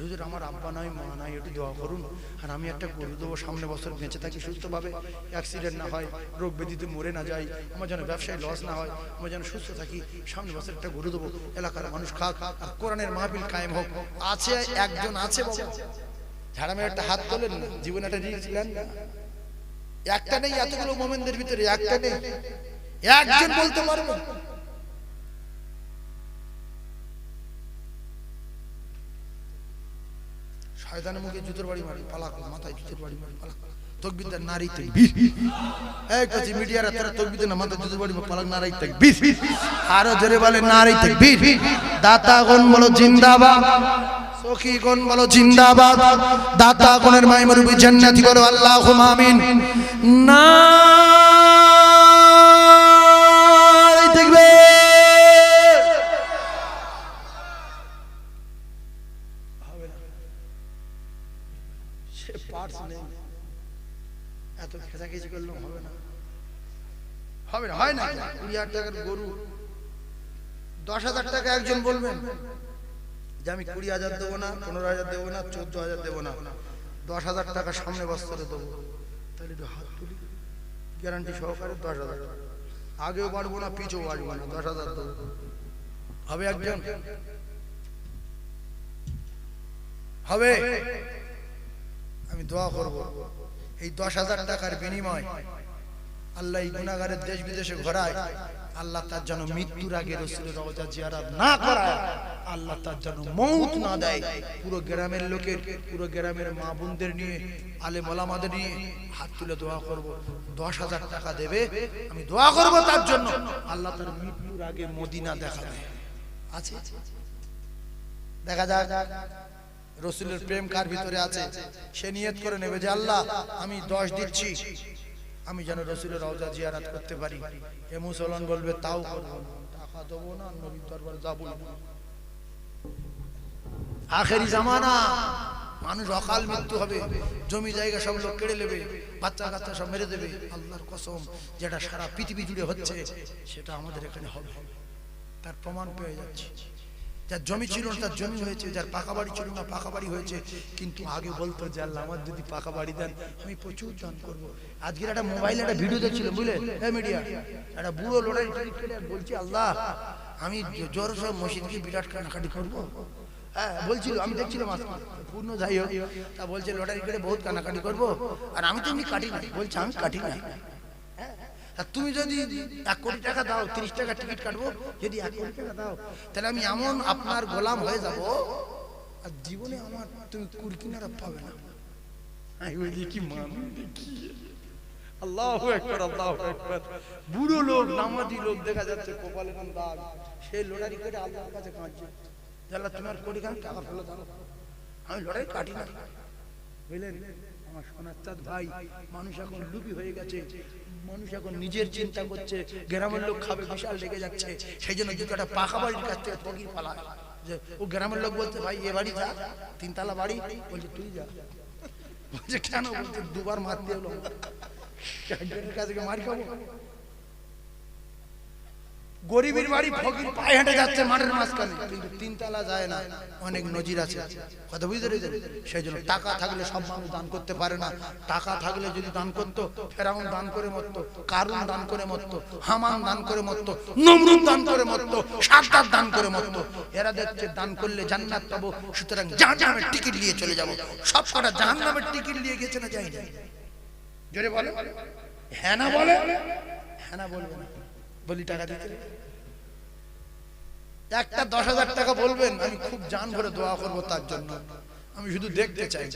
S1: হুজুর আমার আব্বা নাই, মা নাই, একটু দোয়া করুন। আর আমি একটা গরু দেবো, সামনে বছর বেঁচে থাকি সুস্থভাবে, অ্যাক্সিডেন্ট না হয়, রোগ ব্যাধিতে মরে না যায়, আমার যেন ব্যবসায় লস না হয়, আমার যেন সুস্থ থাকি, সামনে বছর একটা গরু দেবো, এলাকার মানুষ খাক, আর কোরআনের মাহফিল কায়েম হোক। আছে একজন, আছে বাবা, ঝাড়ামে একটা হাত তোলেন না, জীবনে একটা রিস্ক নেন না। একটা নেই এতগুলো মোমেনদের ভিতরে, একটা নেই, একজন বলতে পারবো? শয়তানের মুখে জুতোর বাড়ি মারি, পালাক, মাথায় জুতোর বাড়ি মারি, পালাক। তাকবীর দেন, নারী তাকবীর। এই কাছে মিডিয়ারা তারা তাকবীর দেন, মাথায় জুতোর বাড়ি মারি, পালাক, নারী তাকবীর। আরো জোরে বলে নারী তাকবীর। দাতাগণ বলো জিন্দাবাদ, সখীগণ বলো জিন্দাবাদ, দাতাগণের মাইমরুবি জান্নাতি বলো আল্লাহুম্মা আমিন। নারী তাকবীর। এত খেঁচাখেঁচি করলেও হবে না, হবে না, হয় না। 20,000 টাকার গরু 10,000 টাকা একজন বলবেন যে আমি 20,000 দেবো না, 15,000 দেবো না, 14,000 দেবো না, 10,000 টাকা সামনে বছরে দেবো। তাহলে একটু হাত তুলি, গ্যারান্টি সহকারে 10,000 টাকা। আগেও বাড়বো না, পিছও বাড়বো না, 10,000 দেবো। হবে একজন? হবে? আমি দোয়া করবো, এই 10,000 টাকার বিনিময় আল্লাহ এই গুনাহগারের দেশ বিদেশে ঘোরায়, আল্লাহ তার জন্য মৃত্যুর আগে রাসূলের রওজা জিয়ারত না করায়, আল্লাহ তার জন্য মউত না দেয়। পুরো গ্রামের লোকের, পুরো গ্রামের মা বোনদের নিয়ে, আলেম ওলামাদের নিয়ে হাত তুলে দোয়া করব। 10,000 টাকা দেবে, আমি দোয়া করব তার জন্য, আল্লাহ তার মৃত্যুর আগে মদিনা দেখাবে। আছে? দেখা যাক রাসূলের প্রেম কার ভিতরে আছে। সে নিয়ত করে নেবে যে আল্লাহ আমি 10 দিচ্ছি, আমি যেন রাসূলের রওজা জিয়ারত করতে পারি। এ মুসলমান বলবে তাও করব না, টাকা দেবো না, নবীর দরবারে যাব না। আখেরি জামানা, মানুষ অকাল মৃত্যু হবে, জমি জায়গা সব লোক কেড়ে নেবে, বাচ্চা কাচ্চা সব মেরে দেবে। আল্লাহর কসম, যেটা সারা পৃথিবী জুড়ে হচ্ছে সেটা আমাদের এখানে হবে, তার প্রমাণ পেয়ে যাচ্ছে। যার জমি ছিল না তার জমি হয়েছে, যার পাকা বাড়ি ছিল না পাকা বাড়ি হয়েছে। কিন্তু আগে বলতো যে আল্লাহ আমার যদি পাকা বাড়ি দেন আমি প্রচুর দান করবো। আজকের একটা মোবাইলে একটা ভিডিও দেখছিল, বুঝলে, মিডিয়া একটা বুড়ো লড়াই বলছি আল্লাহ আমি জোর সব মসজিদকে বিরাট কানাকাটি করবো। হ্যাঁ বলছিল, আমি দেখছিলাম পূর্ণ যাই হোক, তা বলছে লটারি করে বহুত কানাকাটি করবো, আর আমি তো এমনি কাটি না। বলছে আমি কাটি না। আর তুমি যদি 1 কোটি টাকা দাও, 30 টাকা টিকিট কাটবো, যদি 1 কোটি টাকা দাও তাহলে আমি এমন আপনার গোলাম হয়ে যাব, আর জীবনে আমার তুমি কুড়কিনারা পাবে না। আমি বলি কি মানুষ দেখি, আল্লাহু আকবার, আল্লাহু আকবার। বুড়ো লোক, নামাজি লোক দেখা যাচ্ছে, কপালে কোন দাগ, সেই লড়াই করে আল্লাহর কাছে কাঁদছে, আল্লাহ তোমার কোটি খান টাকা ফেলে দাও, আমি লড়াই কাটি না। বুঝলেন আমার সোনার চাঁদ ভাই, মানুষ এখন লুপি হয়ে গেছে, মানুষ এখন নিজের চিন্তা করছে, গ্রামের লোক খাবে বিশাল লেগে যাচ্ছে, সেই জন্য দুটো পাকা বাড়ির কাছ থেকে ফকির পালায়। যে ও গ্রামের লোক বলছে ভাই এ বাড়ি যা, 3 তলা বাড়ি, বলছে তুই যা। বলছে কেন? বলছে দুবার মারতে হলো, একজনের কাছে মার খাবো। গরিবের বাড়ি, ফকির পায়ে হেঁটে যাচ্ছে মাঠের মাঝখানে, কিন্তু 3 তলা যায় না, অনেক নজির আছে। কথা বুঝতে পেরেছেন? সেই জন্য টাকা থাকলে সব মানুষ দান করতে পারে না। টাকা থাকলে যদি দান করতো, ফেরাউন দান করে মরতো, কারুন দান করে মরতো, হামান দান করে মরতো, নমরুদ দান করে মরতো, সাদ্দাত দান করে মরতো। এরা দেখছে দান করলে জান্নাত পাবো, সুতরাং জাহান্নামের টিকিট নিয়ে চলে যাবো। সব কটা জাহান্নামের টিকিট নিয়ে গেছে না যায়নি? জোরে বলে হ্যাঁ না, বলে হ্যাঁ না, বলবে না। বলি টাকা দিতে একটা 10,000 টাকা বলবেন, আমি খুব জান ভরে দোয়া করবো তার জন্য, আমি শুধু দেখতে চাই।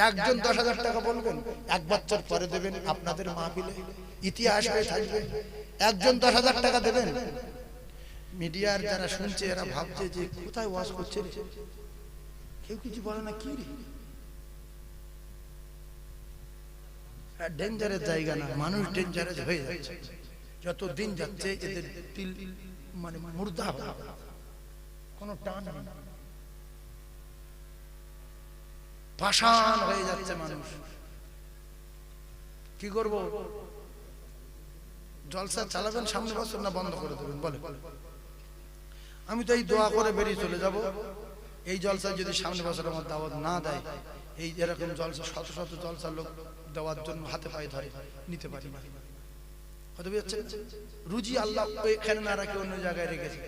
S1: একজন 10,000 টাকা বলবেন, 1 বছর পরে দেবেন, আপনাদের মাহফিলে ইতিহাস হয়ে থাকবে। একজন 10,000 টাকা দেবেন। মিডিয়ার যারা শুনছে এরা ভাবছে যে কোথায় ওয়াজ করছে, কেউ কিছু বলে না, কি রে ডেঞ্জারের জায়গা না, মানুষ ডেঞ্জারেস হয়ে যাচ্ছে, যত দিন যাচ্ছে এদের দিল মানে মুর্দা হবে, কোনো টান নেই, পাষাণ হয়ে যাচ্ছে মানুষ। কি করব? জলসা চালাবেন সামনে বছর, না বন্ধ করে দেবেন বলে? আমি তো এই দোয়া করে বেরিয়ে চলে যাব। এই জলসা যদি সামনে বছর আমার দাওয়াত না দেয়, এই এরকম জলসা শত শত জলসা লোক দেওয়ার জন্য হাতে পায়ে ধরে, নিতে পারি না। হতে বুঝছে রুজি আল্লাহ এখানে না রাখে অন্য জায়গায় রেখেছে।